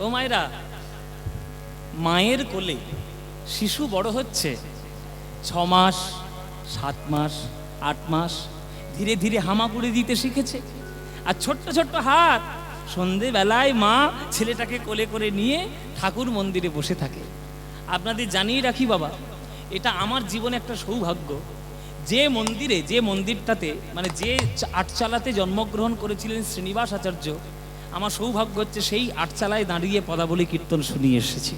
ও মায়েরা, মায়ের কোলে শিশু বড় হচ্ছে 6 মাস, 7 মাস, 8 মাস, ধীরে ধীরে হামাগুড়ি দিতে শিখেছে। আর ছোট্ট ছোট্ট হাত, সন্ধেবেলায় মা ছেলেটাকে কোলে করে নিয়ে ঠাকুর মন্দিরে বসে থাকে। আপনাদের জানিয়ে রাখি বাবা, এটা আমার জীবনে একটা সৌভাগ্য। যে মন্দিরটাতে মানে যে আটচালাতে জন্মগ্রহণ করেছিলেন শ্রীনিবাস আচার্য, আমার সৌভাগ্য হচ্ছে সেই আটচালায় দাঁড়িয়ে পদাবলী কীর্তন শুনিয়ে এসেছি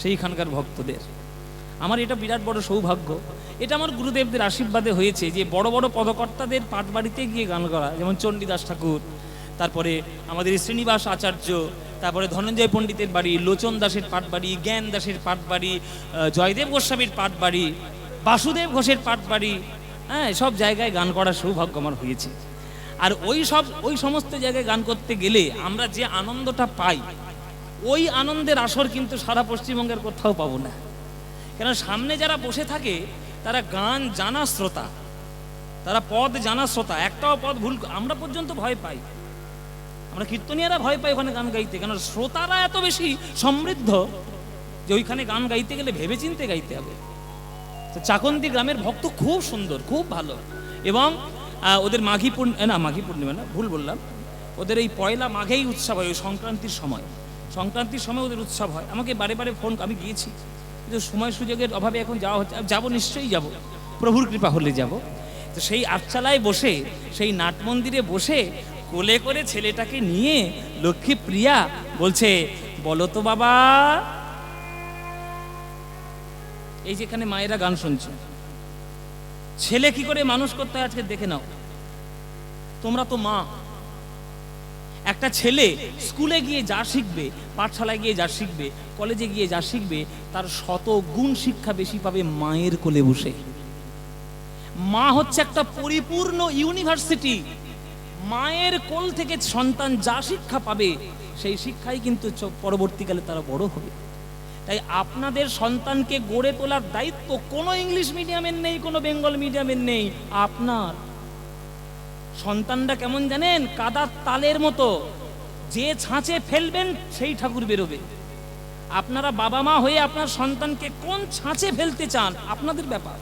সেইখানকার ভক্তদের। আমার এটা বিরাট বড় সৌভাগ্য। এটা আমার গুরুদেবদের আশীর্বাদে হয়েছে যে বড় বড় পদকর্তাদের পাঠবাড়িতে গিয়ে গান করা, যেমন চণ্ডীদাস ঠাকুর, তারপরে আমাদের শ্রীনিবাস আচার্য, তারপরে ধনঞ্জয় পণ্ডিতের বাড়ি, লোচন দাসের পাঠবাড়ি, জ্ঞান দাসের পাঠবাড়ি, জয়দেব গোস্বামীর পাঠবাড়ি, বাসুদেব ঘোষের পাঠবাড়ি, হ্যাঁ, সব জায়গায় গান করার সৌভাগ্য আমার হয়েছে। আর ওই সমস্ত জায়গায় গান করতে গেলে আমরা যে আনন্দটা পাই, ওই আনন্দের আসর কিন্তু সারা পশ্চিমবঙ্গের কোথাও পাবো না। কেন সামনে যারা বসে থাকে তারা গান জানা শ্রোতা, তারা পদ জানা শ্রোতা। একটাও পদ ভুল, আমরা পর্যন্ত ভয় পাই, আমরা কীর্তনীয়রা ভয় পাই ওখানে গান গাইতে, কেন শ্রোতারা এত বেশি সমৃদ্ধ যে ওইখানে গান গাইতে গেলে ভেবেচিন্তে গাইতে হবে। তো চাকন্দি গ্রামের ভক্ত খুব সুন্দর, খুব ভালো। এবং ওদের মাঘী পূর্ণিমা না, ভুল বললাম, ওদের এই পয়লা মাঘেই উৎসব হয়, ওই সংক্রান্তির সময় ওদের উৎসব হয়। আমাকে বারে বারে ফোন, আমি গিয়েছি কিন্তু সময় সুযোগের অভাবে এখন যাওয়া হচ্ছে। যাবো, নিশ্চয়ই যাব, প্রভুর কৃপা হলে যাব। তো সেই আটচালায় বসে, সেই নাট মন্দিরে বসে কোলে করে ছেলেটাকে নিয়ে লক্ষ্মী প্রিয়া বলছে, বলো তো বাবা। এই যেখানে মায়েরা গান শুনছে, ছেলে কি করে মানুষ করতে হয় আজকে দেখে নাও। তোমরা তো মা। একটা ছেলে স্কুলে গিয়ে যা শিখবে, পাঠশালায় গিয়ে যা শিখবে, কলেজে গিয়ে যা শিখবে, তার 100 গুণ শিক্ষা বেশি পাবে মায়ের কোলে বসে। মা হচ্ছে একটা পরিপূর্ণ ইউনিভার্সিটি। মায়ের কোল থেকে সন্তান যা শিক্ষা পাবে, সেই শিক্ষাই কিন্তু পরবর্তীকালে তারা বড় হবে। তাই আপনাদের সন্তানকে গড়ে তোলার দায়িত্ব কোনো ইংলিশ মিডিয়ামের নেই, কোনো বেঙ্গল মিডিয়ামের নেই। আপনার সন্তানটা কেমন জানেন? কাদার তালের মতো, যে ছাঁচে ফেলবেন সেই ঠাকুর বেরোবে। আপনারা বাবা মা হয়ে আপনার সন্তানকে কোন ছাঁচে ফেলতে চান আপনাদের ব্যাপার।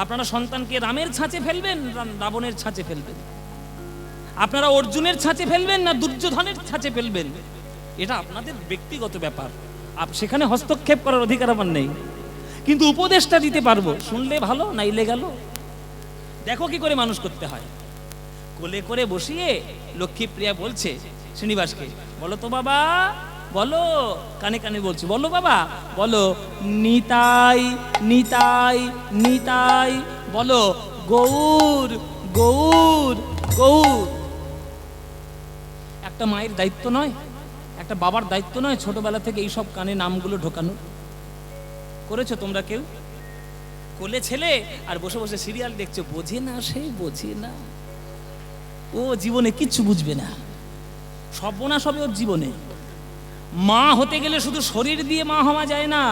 আপনারা সন্তানকে রামের ছাঁচে ফেলবেন, রাবণের ছাঁচে ফেলবেন? আপনারা অর্জুনের ছাঁচে ফেলবেন না দুর্যোধনের ছাঁচে ফেলবেন? এটা আপনাদের ব্যক্তিগত ব্যাপার, সেখানে হস্তক্ষেপ করার অধিকার আমার নেই। কিন্তু উপদেশটা দিতে পারবো, শুনলে ভালো, নাইলে গেল। দেখো কি করে মানুষ করতে হয়। কোলে করে বসিয়ে লক্ষ্মীপ্রিয়া বলছে শ্রীনিবাসকে, বলো তো বাবা, বলো। কানে কানে বলছি, বলো বাবা, বলো নিতাই নিতাই নিতাই, বলো গৌর গৌর গৌর। একটা মায়ের দায়িত্ব নয়, একটা বাবার দায়িত্ব নয় ছোটবেলা থেকে এইসব কানে নামগুলো ঢোকানো? করেছো তোমরা কেউ? কোলে ছেলে আর বসে বসে সিরিয়াল দেখছো, বোঝে না, সে বোঝে না, ও জীবনে কিচ্ছু বুঝবে না, সর্বনাশ হবে ওর জীবনে। মা হতে গেলে শুধু শরীর দিয়ে মা হওয়া যায় না,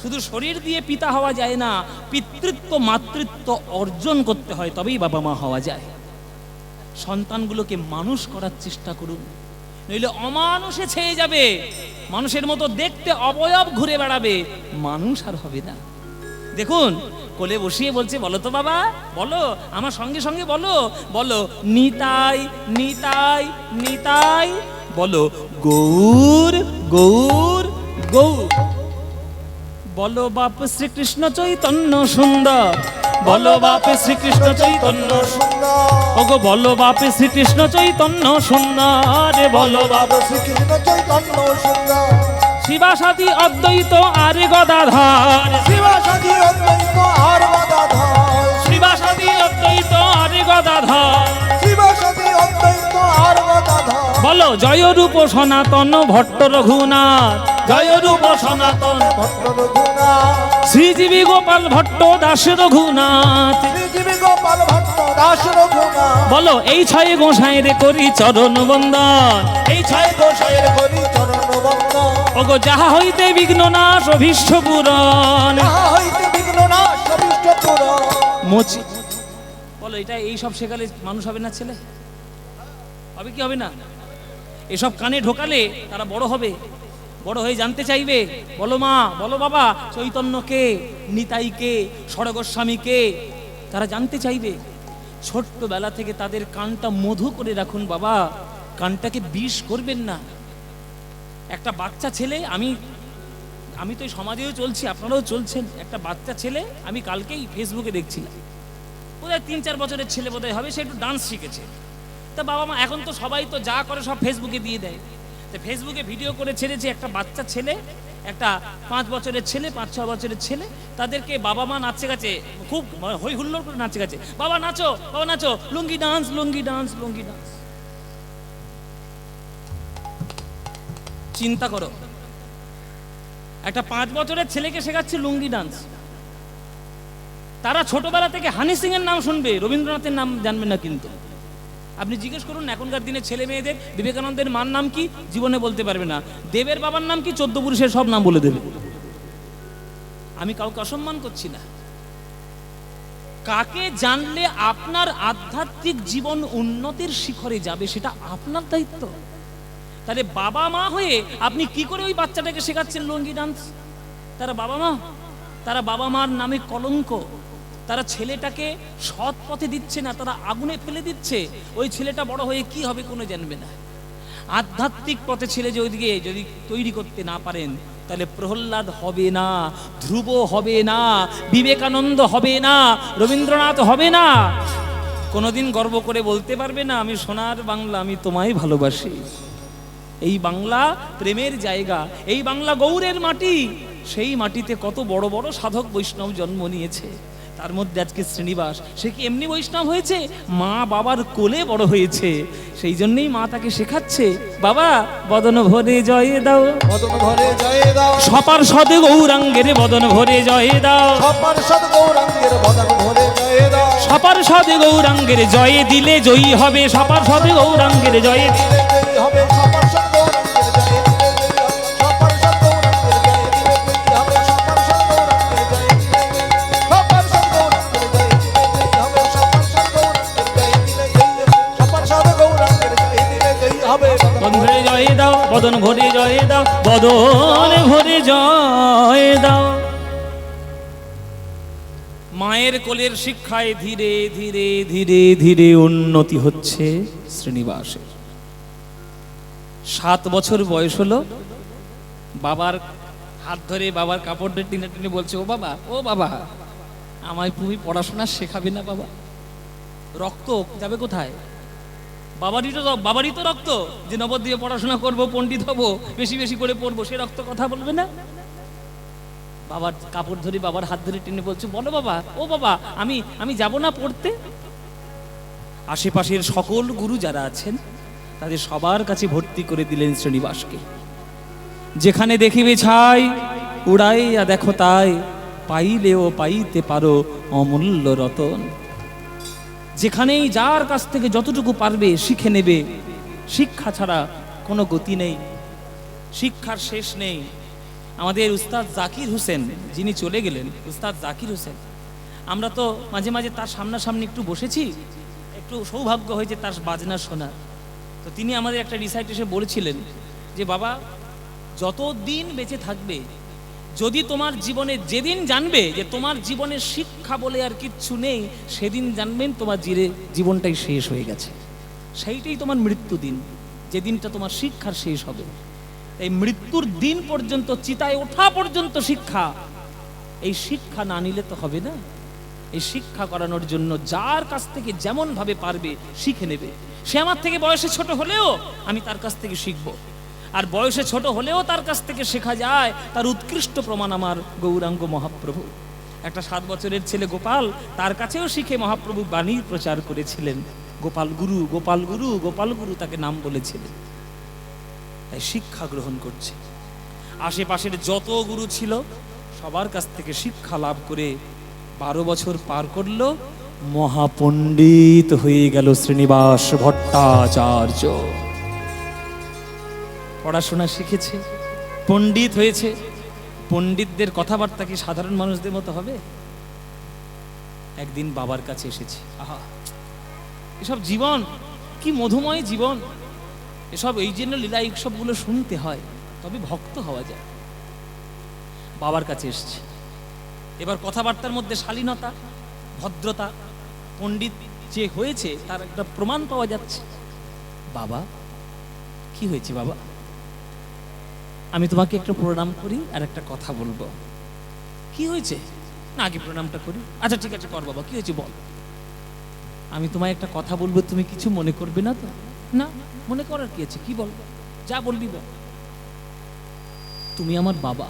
শুধু শরীর দিয়ে পিতা হওয়া যায় না, পিতৃত্ব মাতৃত্ব অর্জন করতে হয়, তবেই বাবা মা হওয়া যায়। সন্তানগুলোকে মানুষ করার চেষ্টা করুন, নইলে অমানুষে ছেয়ে যাবে। মানুষের মতো দেখতে অবয়ব ঘুরে বেড়াবে, মানুষ আর হবে না। দেখুন কোলে বসিয়ে বলছে, বলো তো বাবা, বলো, আমার সঙ্গে সঙ্গে বলো, বলো নিতাই নিতাই নিতাই, বলো গৌর গৌর গৌর। বলো বাপ শ্রীকৃষ্ণ চৈতন্য সুন্দর, বলো বাপ শ্রীকৃষ্ণ চৈতন্য সুন্দর, ওগো বলো বাপ শ্রীকৃষ্ণ চৈতন্য সুন্দর, বলো বাপ শ্রীকৃষ্ণ চৈতন্য সুন্দর। শিবাসাদি অদ্বৈত আর গদাধর, শিবাসাদি অদ্বৈত আর গদাধর, শিবাসাদি অদ্বৈত আর গদাধর, শিবাসাদি অদ্বৈত আর গদাধর। বলো জয় রূপ সনাতন ভট্ট রঘুনাথ, জয় রূপ সনাতন ভট্ট রঘুনাথ, শ্রীজীবী গোপাল ভট্ট দাস রঘুনাথ, শ্রীজীবী গোপাল ভট্ট দাস রঘুনাথ। বলো এই 6 গোসাইয়ের করি চরণ বন্দন, এই 6 গোসাইয়ের করি চরণ বন্দন, ওগো যাহা হইতে বিঘ্ন নাশ অভীষ্ট পূরণ, যাহা হইতে বিঘ্ন নাশ অভীষ্ট পূরণ। মোচি বলো, এটা এই সব শেখালে মানুষ হবে না? ছেলে হবে কি হবে না? এসব কানে ঢোকালে তারা বড় হবে, বড় হয়ে জানতে চাইবে, বলো মা, বলো বাবা, চৈতন্য কে, নিতাই কে, ষড়গোস্বামী কে, তারা জানতে চাইবে। ছোট্টবেলা থেকে তাদের কানটা মধু করে রাখুন বাবা, কানটাকে বিষ করবেন না। একটা বাচ্চা ছেলে, আমি তো এই সমাজেও চলছি, আপনারাও চলছেন, একটা বাচ্চা ছেলে আমি কালকেই ফেসবুকে দেখছিলাম, বোধহয় 3-4 বছরের ছেলে বোধহয় হবে, সে একটু ডান্স শিখেছে। তা বাবা মা এখন তো সবাই তো যা করে সব ফেসবুকে দিয়ে দেয়, তো ফেসবুকে ভিডিও করে ছেড়েছে একটা বাচ্চা ছেলে, একটা 5 বছরের ছেলে, 5-6 বছরের ছেলে, তাদেরকে বাবা মা নাচে গাছে, খুব হই হুল্লোড় করে নাচে গাছে, বাবা নাচো, বাবা নাচো, লুঙ্গি ডান্স, লুঙ্গি ডান্স, লুঙ্গি ডান্স। চিন্তা করো, একটা 5 বছরের ছেলেকে শেখাচ্ছে লুঙ্গি ডান্স। তারা ছোটবেলা থেকে হানি সিং এর নাম শুনবে, রবীন্দ্রনাথের নাম জানবে না। কিন্তু আপনি জিজ্ঞেস করুন এখনকার দিনে ছেলে মেয়েদের, বিবেকানন্দের মার নাম কি জীবনে বলতে পারবে না, দেবের বাবার নাম কি 14 পুরুষের সব নাম বলে দেবে। আমি কাউকে অসম্মান করছি না। কাকে জানলে আপনার আধ্যাত্মিক জীবন উন্নতির শিখরে যাবে সেটা আপনার দায়িত্ব। তাহলে বাবা মা হয়ে আপনি কি করে ওই বাচ্চাটাকে শেখাচ্ছেন লুঙ্গি ডান্স? তারা বাবা মার নামে কলঙ্ক। তারা ছেলেটাকে সৎ পথে দিচ্ছে না, তারা আগুনে ফেলে দিচ্ছে। ওই ছেলেটা বড় হয়ে কি হবে কোনো জানবে না। আধ্যাত্মিক পথে ছেলে যদি তৈরি করতে না পারেন, তাহলে প্রহ্লাদ হবে না, ধ্রুব হবে না, বিবেকানন্দ হবে না, রবীন্দ্রনাথ হবে না। কোনোদিন গর্ব করে বলতে পারবে না আমি সোনার বাংলা, আমি তোমায় ভালোবাসি। এই বাংলা প্রেমের জায়গা, এই বাংলা গৌরের মাটি। সেই মাটিতে কত বড় বড় সাধক বৈষ্ণব জন্ম নিয়েছে, তার মধ্যে আজকে শ্রীনিবাস। সে কি এমনি বৈষ্ণব হয়েছে? মা বাবার কোলে বড় হয়েছে, সেই জন্যই মা তাকে শেখাচ্ছে, বাবা বদন ভরে জয় দাও, বদন ভরে জয় দাও, সপার সদ গৌরাঙ্গের বদন ভরে জয় দাও, সপার সদ গৌরাঙ্গের বদন ভরে জয় দাও, সপার সদ গৌরাঙ্গের জয় দিলে জয়ী হবে, সপার সদ গৌরাঙ্গের জয় দিলে জয়ী হবে, সপার সদ গৌরাঙ্গের জয় দিলে জয়ী হবে, সপার সদ গৌরাঙ্গের জয় দিলে জয়ী হবে, সপার সদ গৌরাঙ্গের জয় দিলে সপার সদ গৌরাঙ্গের জয় দিলে জয়ী হবে, সপার সদ গৌরাঙ্গের জয় দিলে জয়ী হবে, সপার সদ গৌরাঙ্গের জয় দিলে জয়ী হবে। বদন ভরে জয় দাও, বদন ভরে জয় দাও, বদন ভরে জয় দাও। মায়ের কোলের শিক্ষায় ধীরে ধীরে ধীরে ধীরে উন্নতি হচ্ছে শ্রীনিবাসের। 7 বছর বয়স হলো, বাবার হাত ধরে বাবার কাপড় টেনে টেনে বলছে, ও বাবা আমায় তুমি পড়াশোনা শেখাবে না বাবা? রক্ত যাবে কোথায়? বাবারই তো রক্ত, যে নবদ্বীপে পড়াশোনা করব, পণ্ডিত হব, বেশি বেশি করে পড়বো, সে রক্ত কথা বলবে না? বাবার কাপড় ধরে বাবার হাত ধরে টেনে বলছে, বলো বাবা, ও বাবা আমি যাব না পড়তে। আশেপাশের সকল গুরু যারা আছেন তাদের সবার কাছে ভর্তি করে দিলেন শ্রীনিবাসকে। যেখানে দেখিবে ছাই উড়াইয়া দেখো তাই, পাইলেও পাইতে পারো অমূল্য রতন। যেখানেই যার কাছ থেকে যতটুকু পারবে শিখে নেবে। শিক্ষা ছাড়া কোনো গতি নেই, শিক্ষার শেষ নেই। আমাদের উস্তাদ জাকির হোসেন, যিনি চলে গেলেন, উস্তাদ জাকির হোসেন, আমরা তো মাঝে মাঝে তার সামনাসামনি একটু বসেছি, একটু সৌভাগ্য হয়েছে তার বাজনা শোনার। তো তিনি আমাদের একটা রিসাইট এসে বলেছিলেন যে বাবা, যতদিন বেঁচে থাকবে, যদি তোমার জীবনে যেদিন জানবে যে তোমার জীবনে শিক্ষা বলে আর কিচ্ছু নেই, সেদিন জানবেন তোমার জীবনটাই শেষ হয়ে গেছে। সেইটাই তোমার মৃত্যু দিন, যেদিনটা তোমার শিক্ষার শেষ হবে। এই মৃত্যুর দিন পর্যন্ত, চিতায় ওঠা পর্যন্ত শিক্ষা। এই শিক্ষা না নিলে তো হবে না। এই শিক্ষা করানোর জন্য যার কাছ থেকে যেমন ভাবে পারবে শিখে নেবে। সে আমার থেকে বয়সে ছোট হলেও আমি তার কাছ থেকে শিখব, আর বয়সে ছোট হলেও তার কাছ থেকে শেখা যায়, তার উৎকৃষ্ট প্রমাণ আমার গৌরাঙ্গ মহাপ্রভু। একটা 7 বছরের ছেলে গোপাল, তার কাছেও শিখে মহাপ্রভু বাণীর প্রচার করেছিলেন। গোপাল গুরু, গোপাল গুরু, গোপাল গুরু তাকে নাম বলেছিলেন। তাই শিক্ষা গ্রহণ করছে। আশেপাশের যত গুরু ছিল সবার কাছ থেকে শিক্ষা লাভ করে 12 বছর পার করলো, মহাপণ্ডিত হয়ে গেল শ্রীনিবাস ভট্টাচার্য। পড়াশোনা শিখেছে, পণ্ডিত হয়েছে। পণ্ডিতদের কথাবার্তা কি সাধারণ মানুষদের মতো হবে? একদিন বাবার কাছে এসেছে, আহা এসব জীবন কি মধুময় জীবন, এসব এই জন্য লীলা উৎসবগুলো শুনতে হয়, তবে ভক্ত হওয়া যায়। বাবার কাছে এসছে, এবার কথাবার্তার মধ্যে শালীনতা, ভদ্রতা, পণ্ডিত যে হয়েছে তার একটা প্রমাণ পাওয়া যাচ্ছে। বাবা, কি হয়েছে বাবা? আমি তোমাকে একটু প্রণাম করি আর একটা কথা বলবো। কি হয়েছে? না, আগে প্রণামটা করি। আচ্ছা ঠিক আছে, কর বাবা, কি হয়েছে বল। আমি তোমায় একটা কথা বলবো, তুমি কিছু মনে করবে না তো? না, মনে করার কি আছে, কি বল, যা বলবি বল। তুমি আমার বাবা,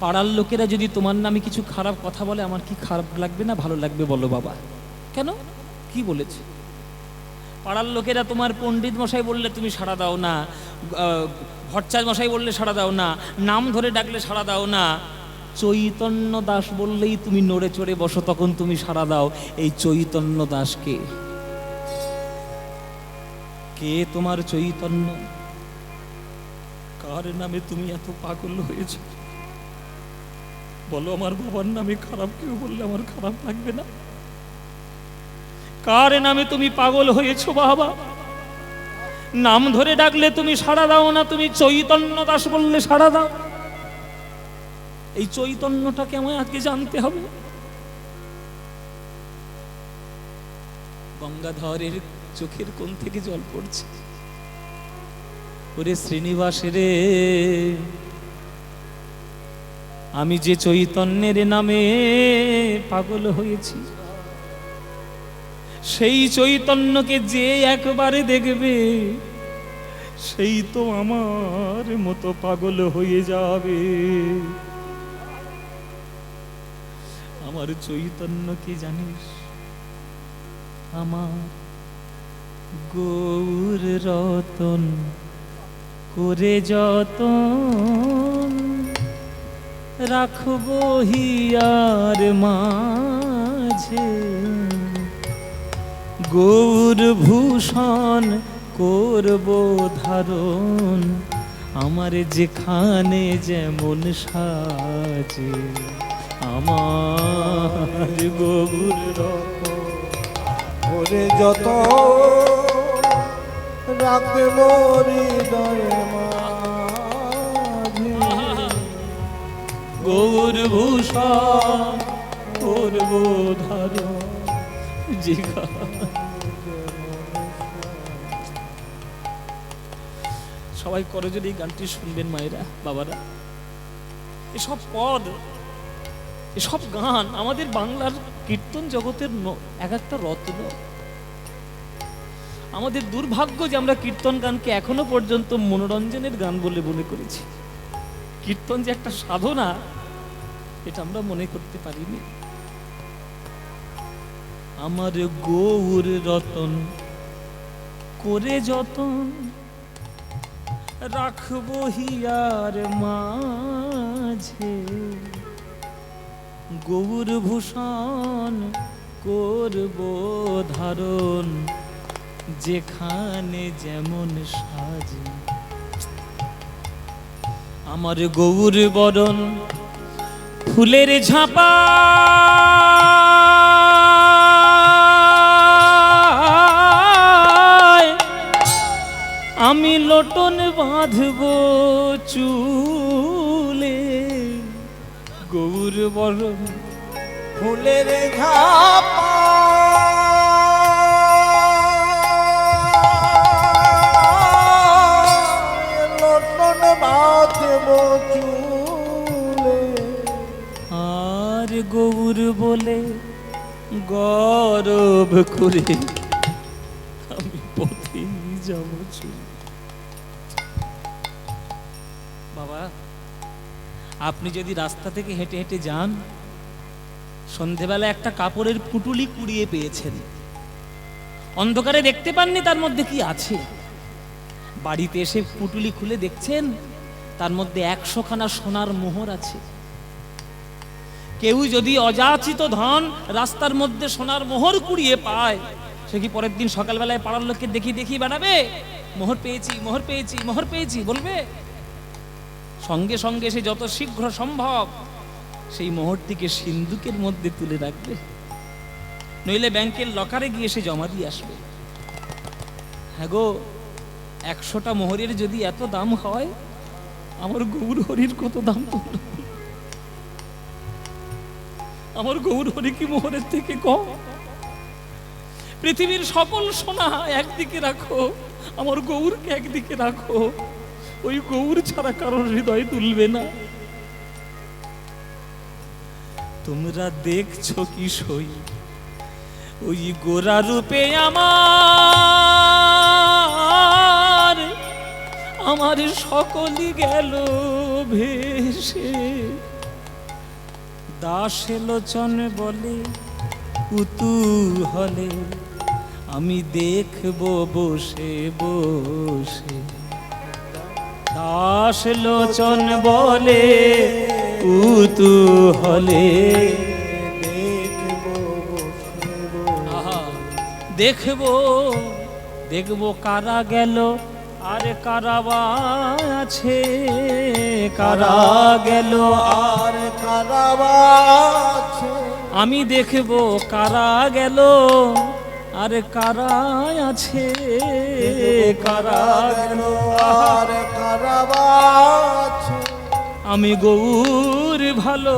পাড়ার লোকেরা যদি তোমার নামে কিছু খারাপ কথা বলে আমার কি খারাপ লাগবে না ভালো লাগবে বলো বাবা? কেন, কি বলেছে? পাড়ার লোকেরা তোমার পণ্ডিত মশাই বললে তুমি সাড়া দাও না, ভট্টাচার্য মশাই বললে সাড়া দাও না, নাম ধরে ডাকলে সাড়া দাও না, চৈতন্য দাস বললেই তুমি নড়ে চড়ে বসো, তখন তুমি সাড়া দাও। এই চৈতন্য দাস কে? কে তোমার চৈতন্য? কার নামে তুমি এত পাগল হয়েছো বলো? আমার বাবার নামে খারাপ কেউ বললে আমার খারাপ লাগবে না? কার নামে তুমি পাগল হয়েছো বাবা? নাম ধরে ডাকলে তুমি সাড়া দাও না, তুমি চৈতন্য দাস বললে সাড়া দাও। এই চৈতন্যটাকে আমায় আজকে জানতে হবে। গঙ্গাধরের চোখের কোণ থেকে জল পড়ছে। ওরে শ্রীনিবাস রে, আমি যে চৈতন্যের নামে পাগল হয়েছি, সেই চৈতন্যকে যে একবারে দেখবে সেই তো আমার মতো পাগল হয়ে যাবে। আমার চৈতন্য কি জানিস? আমার গৌর রতন করে যতন রাখবো হিয়ার মাঝে, গৌর ভূষণ করব ধারণ, আমার যেখানে যেমন সাজে। আমার গৌর রতন ওরে যত রাখবে হৃদয়ে মাঝে, গৌর ভূষণ করব ধারণ যেখানে। সবাই করজোড়ে এই গানটি শুনবেন মায়েরা, বাবারা। এসব পদ, এসব গান আমাদের বাংলার কীর্তন জগতের এক একটা রত্ন। আমাদের দুর্ভাগ্য যে আমরা কীর্তন গানকে এখনো পর্যন্ত মনোরঞ্জনের গান বলে মনে করেছি। কীর্তন যে একটা সাধনা, এটা আমরা মনে করতে পারিনি। আমার গৌর রতন করে যতন রাখবো হিয়ার মাঝে, গৌর ভূষণ করব ধারণ, যেখানে যেমন সাজে। আমার গৌর বরণ ফুলের ঝাপা, আমি লোটন বাঁধব চুলে, গৌর বরণ ফুলের ঝাপা, লোটন বাঁধব চুলে, আর গৌর বলে গরব করে আমি পথে যাব চলে। বাবা, আপনি যদি রাস্তা থেকে হেঁটে হেঁটে যান, সন্ধেবেলা একটা কাপড়ের পুটুলি কুড়িয়ে পেয়েছেন, অন্ধকারে দেখতে পাননি তার মধ্যে কি আছে, বাড়িতে এসে পুটুলি খুলে দেখছেন তার মধ্যে 100 খানা সোনার মোহর আছে। কেউ যদি অযাচিত ধন রাস্তার মধ্যে সোনার মোহর কুড়িয়ে পায়, সে কি পরের দিন সকালবেলায় পাড়ার লোককে দেখিয়ে বেড়াবে মোহর পেয়েছি, মোহর পেয়েছি, মোহর পেয়েছি বলবে? সঙ্গে সঙ্গে সে যত শীঘ্র সম্ভব সেই মোহরটিকে সিন্দুকের মধ্যে তুলে রাখবে, নইলে ব্যাংকের লকারে গিয়ে সে জমা দিয়ে আসবে। হ্যাঁ গো, 100টা মোহরের যদি এত দাম হয়, আমার গৌর হরির কত দাম তোমরা বলো? আমার গৌর হরি কি মোহরের থেকে কম? পৃথিবীর সকল সোনা একদিকে রাখো, আমার গৌরকে একদিকে রাখো, ওই গৌর ছাড়া কারোর হৃদয় তুলবে না। তোমরা দেখছো কি সই ওই গোরা রূপে আমার, আমার সকলই গেল ভেসে। দাস লোচন বলে কুতূহলে আমি দেখবো বসে বসে। দাস লোচন বলে কুতূহলে দেখবো দেখবো কারা গেল আর কারা বা আছে, কারা গেল আর কারাবা আছে। আমি দেখবো কারা গেল আর কারা আছে, কারা গেল আর কারাবা আছে। আমি গৌর ভালো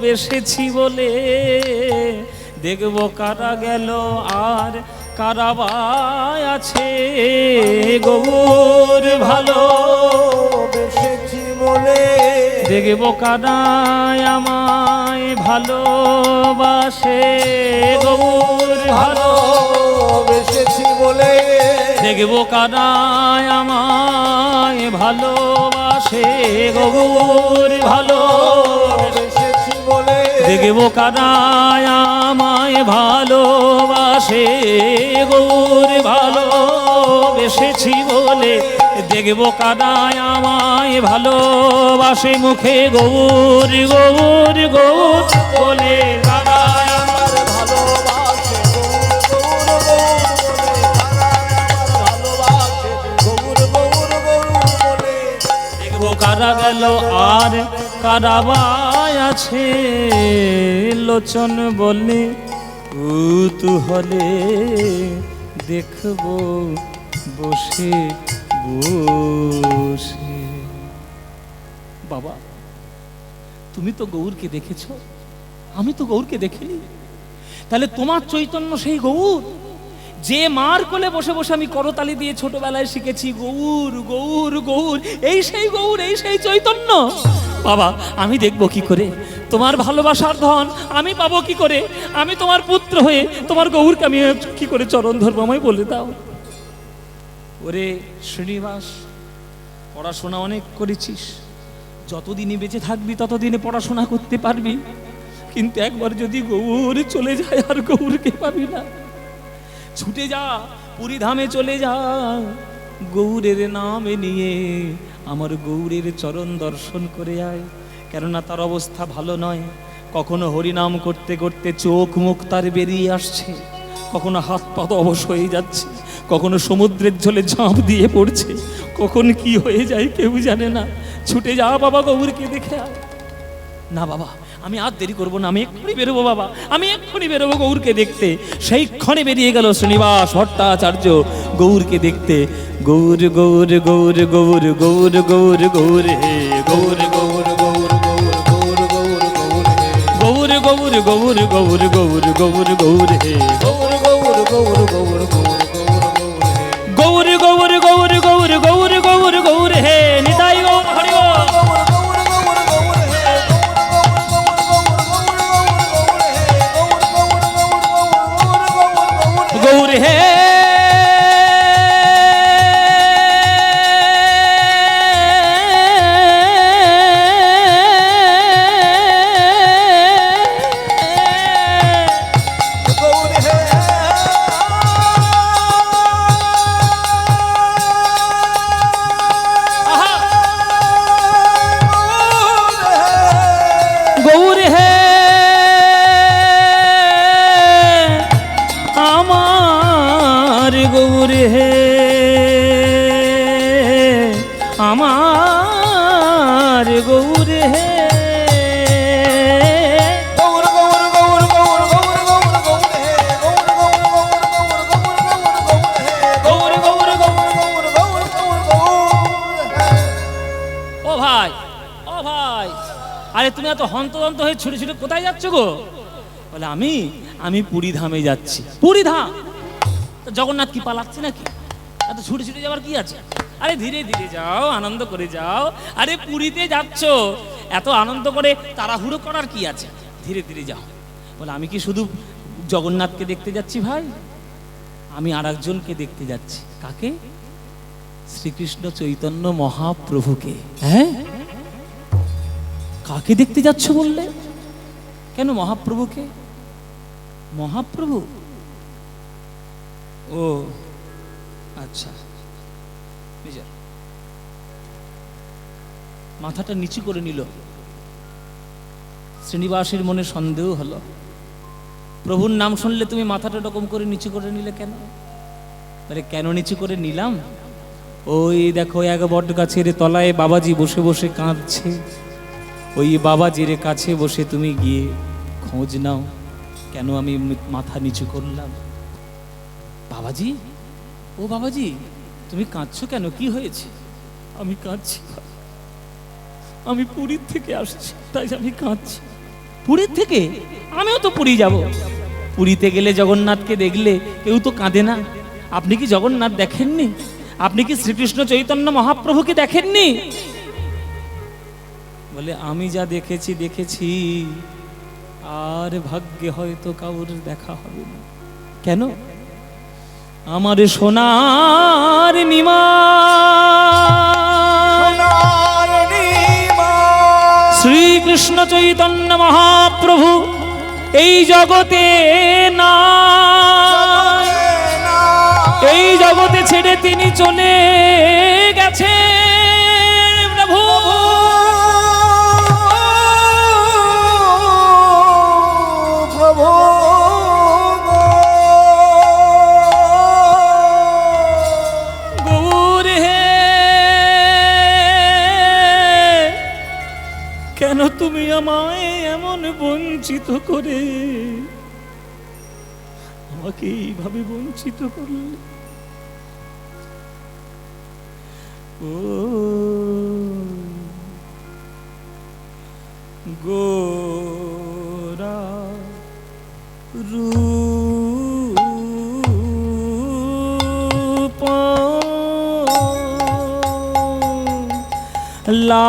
বেসেছি বলে দেখবো কারা গেল আর কারা বা আছে। গৌর ভালো বেসেছি বলে দেখবো কারা আমায় ভালোবাসে। গৌর ভালো বেসেছি বলে দেখবো কারা আমায় ভালোবাসে। গৌর ভালো বেসেছি বলে দেখবো কারা আমায় ভালোবাসে। গৌর ভালো বেসেছি বলে দেখবো কারা আমায় ভালোবাসে। মুখে গৌর গৌর গৌর বলে কারা আমার ভালোবাসে। গৌর গৌর বলে কারা আমার ভালোবাসে। গৌর গৌর গৌর বলে দেখবো কারা গেল আর কারা বা আছে। লোচন বলে কুতূহলে দেখবো বসে বসে। বাবা, তুমি তো গৌরকে দেখেছ, আমি তো গৌরকে দেখিনি। তাহলে তোমার চৈতন্য সেই গৌর, যে মার কোলে বসে বসে আমি করতালি দিয়ে ছোটবেলায় শিখেছি গৌর গৌর গৌর, এই সেই গৌর, এই সেই চৈতন্য। বাবা, আমি দেখবো কি করে তোমার ভালোবাসার ধন আমি পাবো কি করে? আমি তোমার পুত্র হয়ে তোমার গৌরকে আমি কি করে চরণ ধরবো, আমায় বলে দাও। ওরে শ্রীনিবাস, পড়াশোনা অনেক করেছিস, যতদিনই বেঁচে থাকবি ততদিনে পড়াশোনা করতে পারবি, কিন্তু একবার যদি গৌর চলে যায় আর গৌরকে পাবি না। ছুটে যা, পুরীধামে চলে যা, গৌরের নামে নিয়ে আমার গৌরের চরণ দর্শন করে আয়। কেননা তার অবস্থা ভালো নয়। কখনো হরিনাম করতে করতে চোখ মুখ তার বেরিয়ে আসছে, কখনো হাত পা অবশ হয়ে যাচ্ছে, কখনো সমুদ্রের জলে ঝাঁপ দিয়ে পড়ছে, কখন কি হয়ে যায় কেউ জানে না। ছুটে যা বাবা, গৌরকে দেখে আয়। না বাবা, আমি আর দেরি করবো না, আমি এক্ষুনি বেরোবো বাবা, আমি এক্ষুনি বেরোবো গৌরকে দেখতে। সেই ক্ষণে বেরিয়ে গেল শ্রীনিবাস ভট্টাচার্য গৌরকে দেখতে। গৌর গৌর গৌর গৌর গৌর গৌর গৌর হে গৌর গৌর গৌর গৌর গৌর গৌর গৌর হে গৌর গৌর গৌর গৌর গৌর গৌর গৌর হে গৌর গৌর গৌর গৌর গৌর গৌর হে গৌর গৌর গৌর গৌর গৌর গৌর গৌর হে নিতাই গৌর হরি বল। গৌর হে গৌর হে আমার গৌর হে আমার গৌর হে গৌর গৌর গৌর গৌর গৌর গৌর গৌর হে গৌর গৌর গৌর গৌর গৌর গৌর হে গৌর গৌর গৌর ভাই, ও ভাই, আরে তুমি এত হন্তদন্ত হয়ে ছুটে ছুটে কোথায় যাচ্ছ গো? বলে আমি পুরী ধামে যাচ্ছি। পুরী ধাম? তো জগন্নাথ কি পালাচ্ছে নাকি? এত ছুটে ছুটে যাবার কি আছে? আরে ধীরে ধীরে যাও, আনন্দ করে যাও। আরে পুরীতে যাচ্ছ, এত আনন্দ করে তাড়াহুড়ো করার কি আছে? ধীরে ধীরে যাও। বলে আমি কি শুধু জগন্নাথকে দেখতে যাচ্ছি ভাই? আমি আর একজনকে দেখতে যাচ্ছি। কাকে? শ্রীকৃষ্ণ চৈতন্য মহাপ্রভুকে। হ্যাঁ, কাকে দেখতে যাচ্ছ বললে? কেন মহাপ্রভুকে? মহাপ্রভু? ও আচ্ছা। নিজের মাথাটা নিচু করে নিল। শ্রীনিবাসের মনে সন্দেহ হলো, প্রভুর নাম শুনলে তুমি মাথাটা এরকম করে নিচু করে নিলে কেন? বলে কেন নিচু করে নিলাম? ওই দেখো এক বট গাছের তলায় বাবাজি বসে বসে কাঁদছে। ওই বাবাজির কাছে বসে তুমি গিয়ে খোঁজ নাও কেন আমি মাথা নিচু করলাম। বাবাজি, ও বাবাজি, তুমি কাঁদছো কেন? কি হয়েছে? আমি কাঁদছি, আমি পুরীর থেকে আসছি, তাই আমি কাঁদছি। পুরীর থেকে? আমিও তো পুরী যাব। পুরীতে গেলে জগন্নাথকে দেখলে কেউ তো কাঁদে না। আপনি কি জগন্নাথ দেখেননি? আপনি কি শ্রীকৃষ্ণ চৈতন্য মহাপ্রভুকে দেখেননি? বলে আমি যা দেখেছি আর ভাগ্যে হয়তো কাউর দেখা হবে না। কেন? আমার সোনার শ্রীকৃষ্ণ চৈতন্য মহাপ্রভু এই জগতে না, এই জগতে ছেড়ে তিনি চলে গেছে। প্রভু প্রভু গৌর হে, কেন তুমি আমায় এমন বঞ্চিত করে, আমাকে এইভাবে বঞ্চিত করলে? ও গোরা রূপ লাগি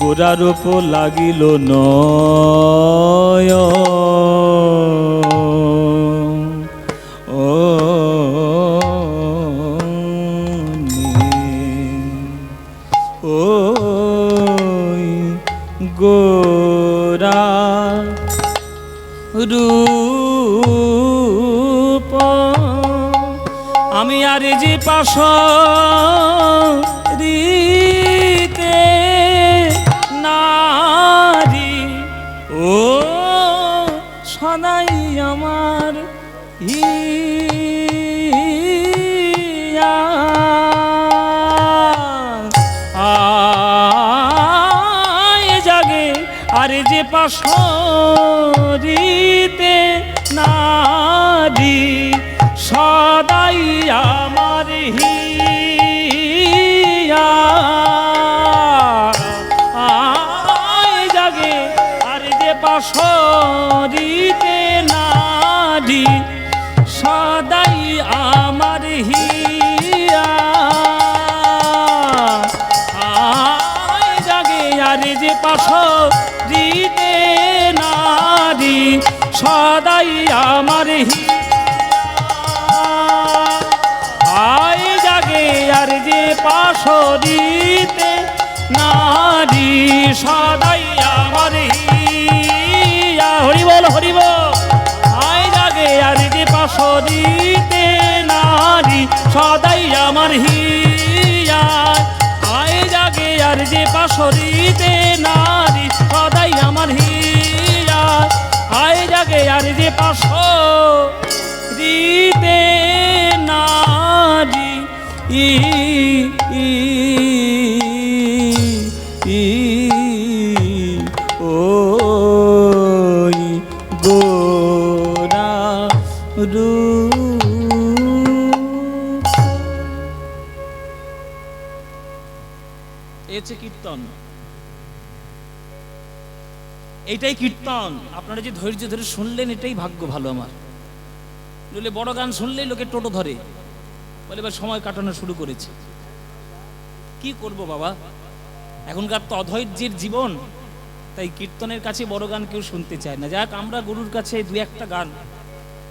গোরারূপ লাগিল নয়, ও গোরা রূপ আমি আর যে পাশ দিতে নারী, ও সদাই আমার হিয়া আয় জাগে আর যে পাশ দিতে নারী, সদাই আমার হিয়া আয় জাগে আর যে পাশরিতে নারী, সদাই আমার হিয়া আয় জাগে আর যে পাশরিতে নারী, সদাই আমার হিয়া আয় জাগে আর যে পাশরিতে নারী, সদাই আমার হিয়া। হরি বল হরি বল। আয় জাগে আর যে পাশরিতে নারী, সদাই আমার হিয়া আয় জাগে আর যে পাশরিতে নারী, সদাই আমার হিয়া আয় জাগে আর যে পাশ হৃদে নারী ই ই ই ওই গোরা রূপ। এই হচ্ছে কীর্তন, এইটাই কীর্তন। আপনারা যে ধৈর্য ধরে শুনলেন এটাই ভাগ্য ভালো আমার। নইলে বড় গান শুনলেই লোকে টোটো ধরে, বলে এবার সময় কাটানো শুরু করেছে। কি করব বাবা, এখনকার তো অধৈর্যের জীবন, তাই কীর্তনের কাছে বড় গান কেউ শুনতে চায় না। যাক, আমরা গুরুর কাছে দু একটা গান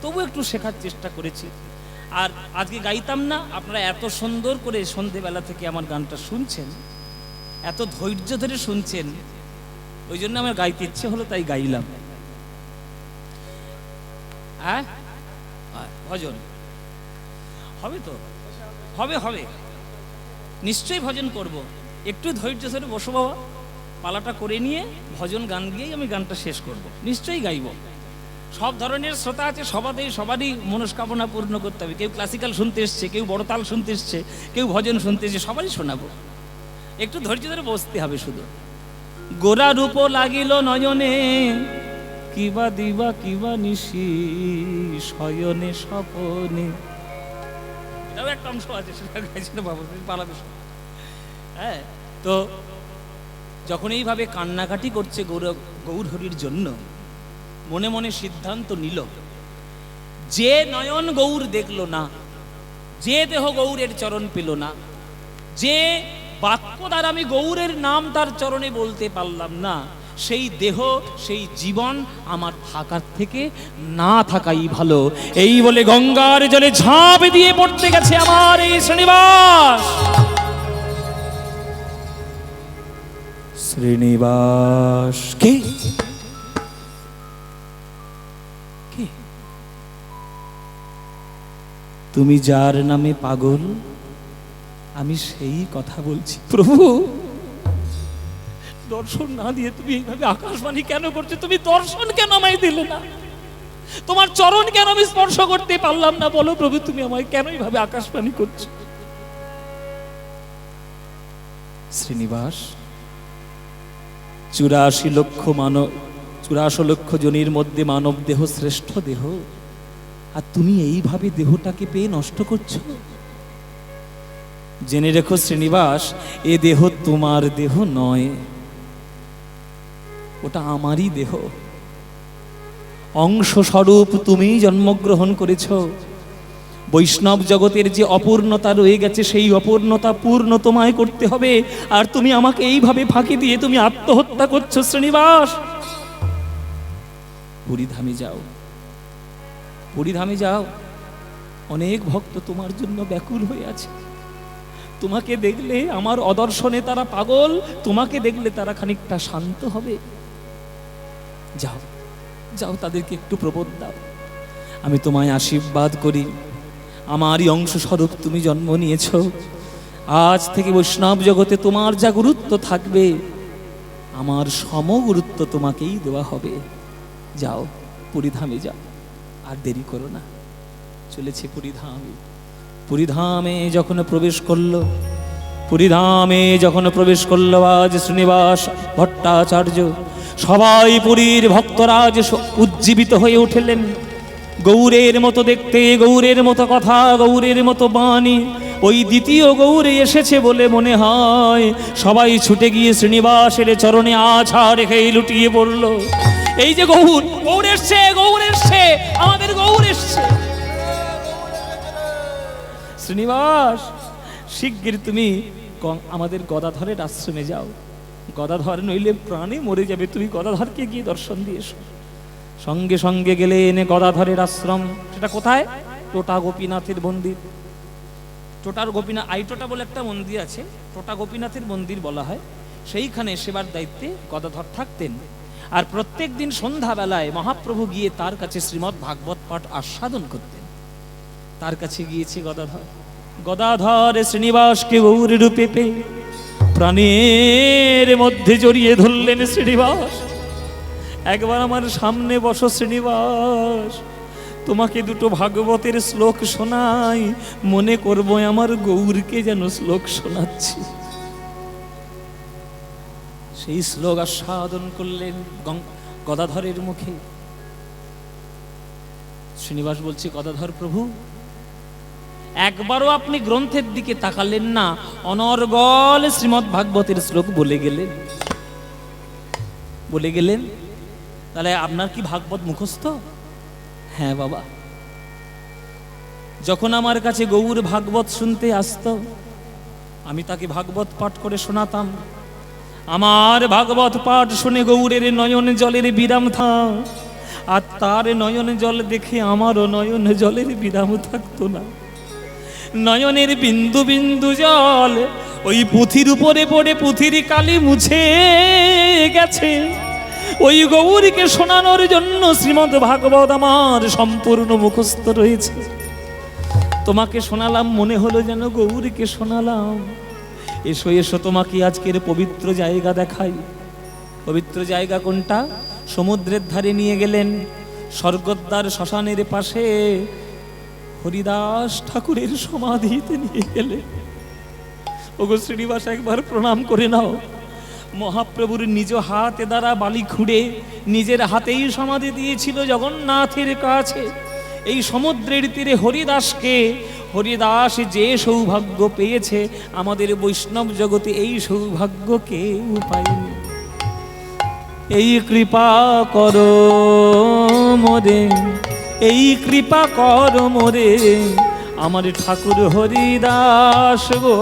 তবু একটু শেখার চেষ্টা করেছি। আর আজকে গাইতাম না, আপনারা এত সুন্দর করে সন্ধেবেলা থেকে আমার গানটা শুনছেন, এত ধৈর্য ধরে শুনছেন, ওই জন্য আমার গাইতে ইচ্ছে হলো, তাই গাইলাম। হ্যাঁ, ভজন হবে তো, হবে হবে, নিশ্চয়ই ভজন করব। একটু ধৈর্য ধরে বসো বাবা, পালাটা করে নিয়ে ভজন গান গিয়েই আমি গানটা শেষ করব, নিশ্চয়ই গাইব। সব ধরনের শ্রোতা আছে, সবারই মনস্কামনা পূর্ণ করতে হবে। কেউ ক্লাসিক্যাল শুনতে এসছে, কেউ বড়তাল শুনতে এসছে, কেউ ভজন শুনতে এসছে, সবারই শোনাবো। একটু ধৈর্য ধরে বসতে হবে শুধু। গোরা রূপ লাগিল নয়নে, কিবা দিবা কিবা নিশি শয়নে স্বপনে। এটাও একটা অংশ আছে, সেটা গাইছিল বাবা পালাবে। হ্যাঁ, তো যখন এইভাবে কান্নাকাটি করছে গৌর হরির জন্য, মনে মনে সিদ্ধান্ত নিল, যে নয়ন গৌর দেখল না, যে দেহ গৌরের চরণ পেল না, যে বাক্য দ্বারা আমি গৌরের নাম তার চরণে বলতে পারলাম না, সেই দেহ সেই জীবন আমার থাকার থেকে না থাকাই ভালো। এই বলে গঙ্গার জলে ঝাঁপ দিয়ে পড়তে গেছে আমার এই শ্রীনিবাস। শ্রীনিবাস কে? কে? তুমি যার নামে পাগল, আমি সেই কথা বলছি। প্রভু, দর্শন না দিয়ে তুমি এইভাবে আকাশবাণী কেন করছো? তুমি দর্শন কেন আমায় দিলে না? তোমার চরণ কেন আমি স্পর্শ করতে পারলাম না? বলো প্রভু, তুমি আমায় কেন এইভাবে আকাশবাণী করছো? শ্রীনিবাস, 84 লক্ষ জনের মধ্যে মানব দেহ শ্রেষ্ঠ দেহ, আর তুমি এইভাবে দেহটাকে পেয়ে নষ্ট করছো। জেনে রেখো শ্রীনিবাস, এ দেহ তোমার দেহ নয়, ওটা আমারই দেহ। অংশ স্বরূপ তুমি জন্মগ্রহণ করেছ। বৈষ্ণব জগতের যে অপূর্ণতা রয়ে গেছে, সেই অপূর্ণতা পূর্ণ তোমায় করতে হবে। আর তুমি আমাকে এইভাবে ফাঁকি দিয়ে তুমি আত্মহত্যা করছো শ্রীনিবাস। পুরীধামে যাও, পুরীধামে যাও, অনেক ভক্ত তোমার জন্য ব্যাকুল হয়ে আছে। তোমাকে দেখলে আমার অদর্শনে তারা পাগল, তোমাকে দেখলে তারা খানিকটা শান্ত হবে। যাও যাও, তাদেরকে একটু প্রবোধ দাও। আমি তোমায় আশীর্বাদ করি, আমারই অংশ স্বরূপ তুমি জন্ম নিয়েছ। আজ থেকে বৈষ্ণব জগতে তোমার যা গুরুত্ব থাকবে, আমার সম গুরুত্ব তোমাকেই দেওয়া হবে। যাও, পুরীধামে যাও, আর দেরি করো না। চলেছে পুরীধামে। পুরীধামে যখন প্রবেশ করলো, পুরীধামে যখন প্রবেশ করলো আজ শ্রীনিবাস ভট্টাচার্য, সবাই পুরীর ভক্তরাজ উজ্জীবিত হয়ে উঠলেন। গৌরের মতো দেখতে, গৌরের মতো কথা, গৌরের মতো বাণী, ওই দ্বিতীয় গৌরে এসেছে বলে মনে হয়। সবাই ছুটে গিয়ে শ্রীনিবাসের চরণে আছাড় রেখে লুটিয়ে পড়ল। এই যে গৌর, গৌর এসছে, গৌর এসছে, আমাদের গৌর এসছে। শ্রীনিবাস, শিগগির তুমি আমাদের গদাধরের আশ্রমে যাও। গদাধর নইলে প্রাণে মরে যাবে, তুমি গদাধরকে গিয়ে দর্শন দিয়ে এসো। সঙ্গে সঙ্গে গেলে এনে গদাধরের আশ্রম। সেটা কোথায়? টোটা গোপীনাথের মন্দির। টোটার গোপীনাথ, আইটোটা বলে একটা মন্দির আছে, টোটা গোপীনাথের মন্দির বলা হয়। সেইখানে সেবার দায়িত্বে গদাধর থাকতেন। আর প্রত্যেক দিন সন্ধ্যাবেলায় মহাপ্রভু গিয়ে তার কাছে শ্রীমদ্ ভাগবত পাঠ আস্বাদন করতেন। তার কাছে গিয়েছে গদাধর। গদাধর শ্রীনিবাসকে গৌর রূপে পেয়ে প্রাণের মধ্যে জড়িয়ে ধরলেন শ্রীনিবাস। একবার আমার সামনে বসো শ্রীনিবাস, তোমাকে দুটো ভাগবতের শ্লোক শোনাই, মনে করবো আমার গৌরকে যেন শ্লোক শোনাচ্ছি। সেই শ্লোক আস্বাদন করলেন গদাধরের মুখে। শ্রীনিবাস বলছি, গদাধর প্রভু, একবারও আপনি গ্রন্থের দিকে তাকালেন না, অনর্গল শ্রীমদ্ ভাগবতের শ্লোক বলে গেলেন। তাহলে আপনার কি ভাগবত মুখস্থ? হ্যাঁ বাবা। যখন আমার কাছে গৌর ভাগবত শুনতে আসতো, আমি তাকে ভাগবত পাঠ করে শোনাতাম। আমার ভাগবত পাঠ শুনে গৌরের নয়ন জলের বিরাম থাক, আর তার নয়ন জল দেখে আমারও নয়ন জলের বিরাম থাকতো না। নয়নের বিন্দু বিন্দু জল ওই পুঁথির উপরে পড়ে পুঁথির কালি মুছে গেছে। ওই গৌরীকে শোনানোর জন্য শ্রীমদ্ ভাগবত আমার সম্পূর্ণ মুখস্থ রয়েছে। তোমাকে শোনালাম, মনে হলো যেন গৌরীকে শোনালাম। এসো এসো, তোমাকে আজকের পবিত্র জায়গা দেখাই। পবিত্র জায়গা কোনটা? সমুদ্রের ধারে নিয়ে গেলেন, স্বর্গদ্বার শ্মশানের পাশে হরিদাস ঠাকুরের সমাধিতে নিয়ে গেলেন। ওগো শ্রীনিবাস, একবার প্রণাম করে নাও। মহাপ্রভুর নিজ হাতে দ্বারা বালি খুঁড়ে নিজের হাতেই সমাধি দিয়েছিল জগন্নাথের কাছে। এই সমুদ্রের তীরে হরিদাস যে সৌভাগ্য পেয়েছে, আমাদের বৈষ্ণব জগতে এই সৌভাগ্য কেউ পায়নি। এই কৃপা করো মোরে, এই কৃপা করো মোরে, আমার ঠাকুর হরিদাস গো।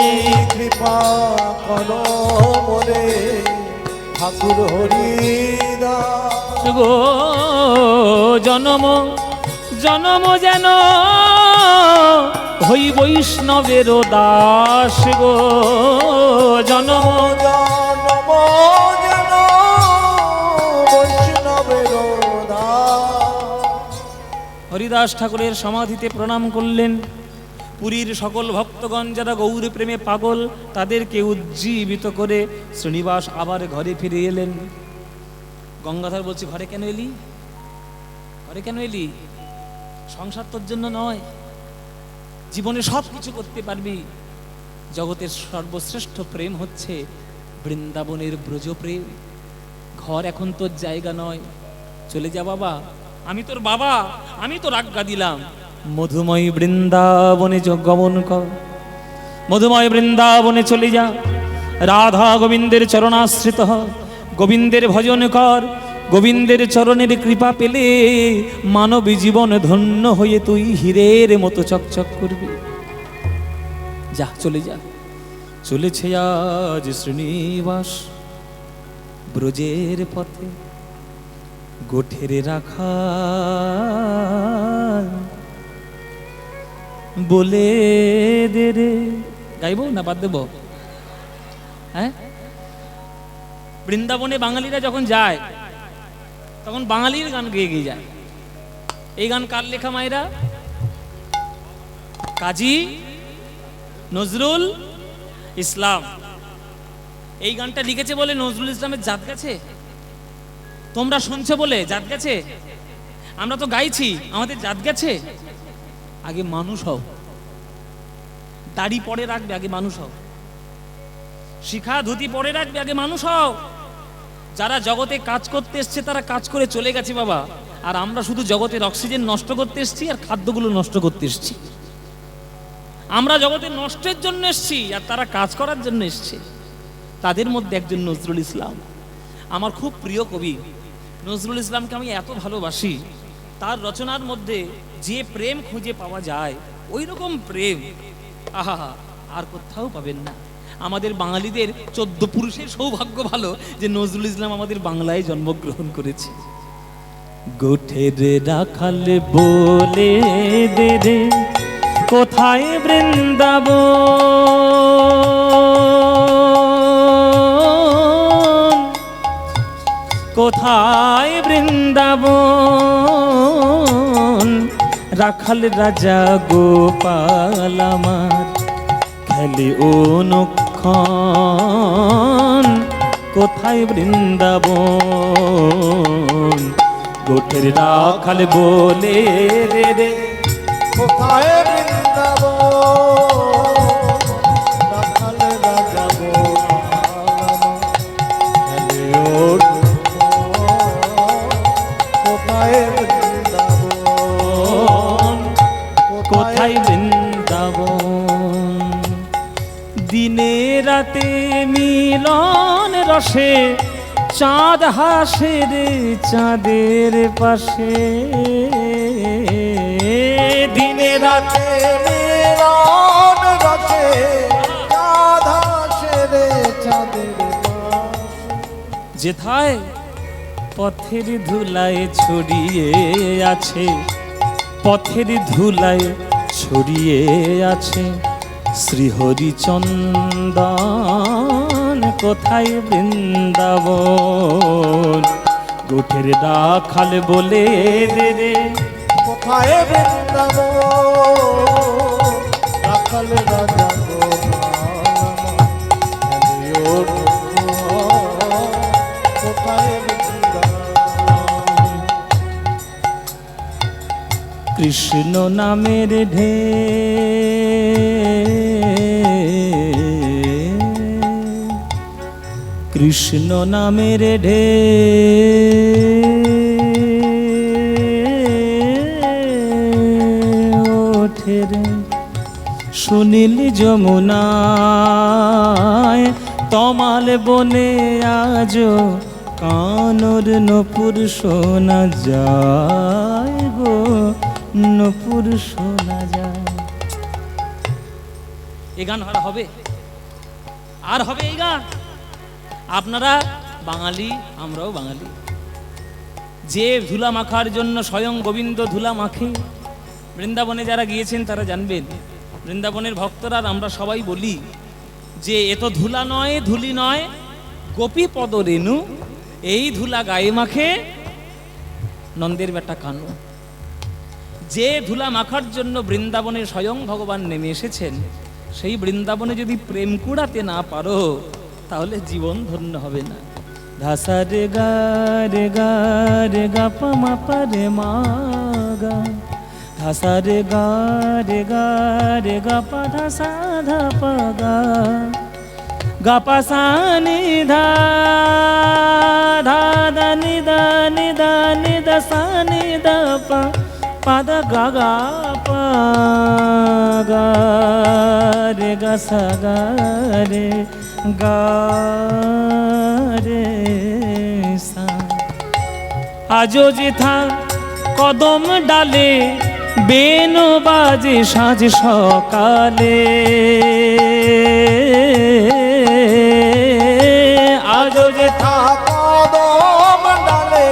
এই কৃপা করো মোরে ঠাকুর হরিদাস গো, জনম জনম যেন হই বৈষ্ণবের দাস গো। জনম জনম যেন বৈষ্ণবের দাস। হরিদাস ঠাকুরের সমাধিতে প্রণাম করলেন। পুরীর সকল ভক্তগণ যারা গৌর প্রেমে পাগল, তাদেরকে উজ্জীবিত করে শ্রীনিবাস আবার ঘরে ফিরে এলেন। গঙ্গাধর বলছি, ঘরে কেন এলি? ঘরে কেন এলি? সংসার তোর জন্য নয়, জীবনে সব কিছু করতে পারবি। জগতের সর্বশ্রেষ্ঠ প্রেম হচ্ছে বৃন্দাবনের ব্রজ প্রেম। ঘর এখন তোর জায়গা নয়, চলে যা বাবা, আমি তোর বাবা, আমি তোর আজ্ঞা দিলাম। মধুময় বৃন্দাবনে গমন কর, মধুময় বৃন্দাবনে চলে যা। রাধা গোবিন্দের চরণাশ্রিত হ, গোবিন্দের ভজন কর। গোবিন্দের চরণের কৃপা পেলে মানবী জীবন ধন্য হয়ে তুই হীরের মতো চকচক করবি। যা, চলে যা। চলেছে আজ শ্রীনিবাস ব্রজের পথে, গোঠের রাখা বলে দে রে। গাইব না বাদ দেব? হ্যাঁ, বৃন্দাবনে বাঙালিরা যখন যায় তখন বাঙালির গান গেয়ে গিয়ে যায়। এই গান কার লেখা মায়েরা? কাজী নজরুল ইসলাম। এই গানটা লিখেছে বলে নজরুল ইসলামের জাত গেছে? তোমরা শুনছো বলে জাত গেছে? আমরা তো গাইছি, আমাদের জাত গেছে? আগে মানুষ হও, দাড়ি পরে রাখবে, আগে মানুষ হও। শিখা ধুতি পরে রাখবে, আগে মানুষ হও। যারা জগতে কাজ করতে এসছে তারা কাজ করে চলে গেছে বাবা, আর আমরা শুধু জগতের অক্সিজেন নষ্ট করতে এসছি আর খাদ্যগুলো নষ্ট করতে এসছি। আমরা জগতের নষ্টের জন্য এসছি আর তারা কাজ করার জন্য এসছে। তাদের মধ্যে একজন নজরুল ইসলাম, আমার খুব প্রিয় কবি। নজরুল ইসলামকে আমি এত ভালোবাসি, তার রচনার মধ্যে যে প্রেম খুঁজে পাওয়া যায় ওই রকম প্রেম আহা আর কোথাও পাবেন না। আমাদের বাঙালিদের 14 পুরুষের সৌভাগ্য ভালো যে নজরুল ইসলাম আমাদের বাংলায় জন্মগ্রহণ করেছে। গোঠের রাখাল বলে দে রে, কোথায় বৃন্দাবন, কোথায় বৃন্দাবন, রাখাল রাজা গোপাল আমার খেলে অনুক্ষণ কোথায় বৃন্দাবন? গোঠের রাখাল বলে রে রে, কোথায় বৃন্দাবন? রাখাল রাজা কোথায় বৃন্দাবন? কোথায় বৃন্দাবন? দিনে রাতে মিলন রসে চাঁদ হাসে রে চাঁদের পাশে। দিনে রাতে মিলন রসে চাঁদ হাসে রে চাঁদের পাশে। যেথায় পথের ধুলায় ছড়িয়ে আছে, পথের ধুলায় ছড়িয়ে আছে শ্রীহরিচন্দন। কোথায় বৃন্দাবন? গোঠের রাখাল বলে রে রে, কোথায় বৃন্দাবন? রাখাল রাজা কোথায় বৃন্দাবন? কৃষ্ণ নামের ঢেউ, কৃষ্ণ নামের ঢেউ ওঠে রে সুনীল যমুনায়, তমাল বনে আজ কানর নপুর শোনা যায় গো, নপুর শোনা যায়। এই গান আর হবে? আর হবে এই গান? আপনারা বাঙালি, আমরাও বাঙালি। যে ধুলা মাখার জন্য স্বয়ং গোবিন্দ ধুলা মাখে, বৃন্দাবনে যারা গিয়েছেন তারা জানবেন। বৃন্দাবনের ভক্তরা আর আমরা সবাই বলি যে এ তো ধুলা নয়, ধুলি নয়, গোপী পদ রেণু, এই ধুলা গায়ে মাখে নন্দের বেটা কানু। যে ধুলা মাখার জন্য বৃন্দাবনে স্বয়ং ভগবান নেমে এসেছেন, সেই বৃন্দাবনে যদি প্রেম কুড়াতে না পারো তাহলে জীবন ধন্য হবে না। ধাসা রে গা রে গা রে গা পা মা পা রে মা গা, ধাসা রে গা রে গা রে গা পা ধাসা ধা পা গা, গা পা সা নি ধা ধা দা নি দা নি দা নি দা সা নি দা পা পা দা গা গা পা গা রে গা সা গা রে গা রে সা। আজো যেথা কদম ডালে বেনু বাজে সাজ সকালে, আজো যেথা কদম ডালে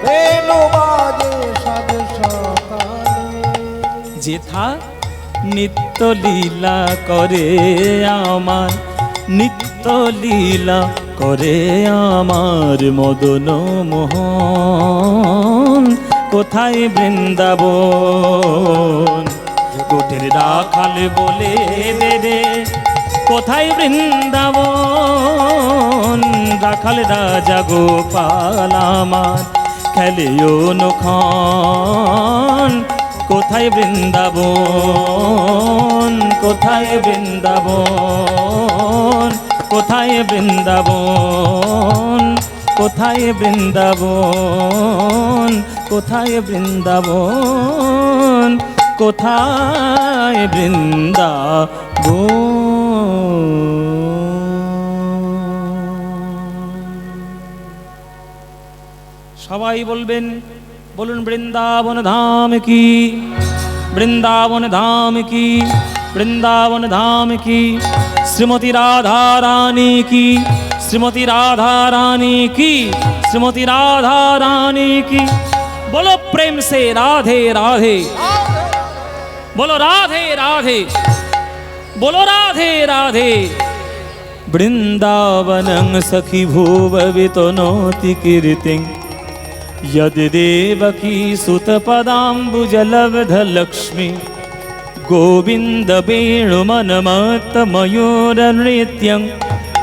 বেনু বাজে সাজ সকালে। যেথা নিত্য লীলা করে আমার, নিত্য লীলা করে আমার মদন মোহন। কোথায় বৃন্দাবন? গোঠের রাখাল বলে রে রে, কোথায় বৃন্দাবন? রাখাল রাজা গোপাল আমার খেলে অনুক্ষণ। কোথায় বৃন্দাবন? কোথায় বৃন্দাবন? কোথায় বৃন্দাবন? কোথায় বৃন্দাবন? কোথায় বৃন্দাবন? কোথায় বৃন্দাবন? সবাই বলবেন, বলুন বৃন্দাবন ধাম কি, বৃন্দাবন ধাম কি, বৃন্দাবন ধাম কি, শ্রীমতী রাধা রানী কি, শ্রীমতী রাধা রানী কি, श्रीमती राधा रानी की। बोलो प्रेम से राधे राधे, बोलो राधे राधे, बोलो राधे राधे। वृंदावनं सखी भुववितनोति कीर्तिं यद् देवकी सुतपदाम्बुजलब्धलक्ष्मी गोविन्द वेणुमनमत्तमयूरनृत्यं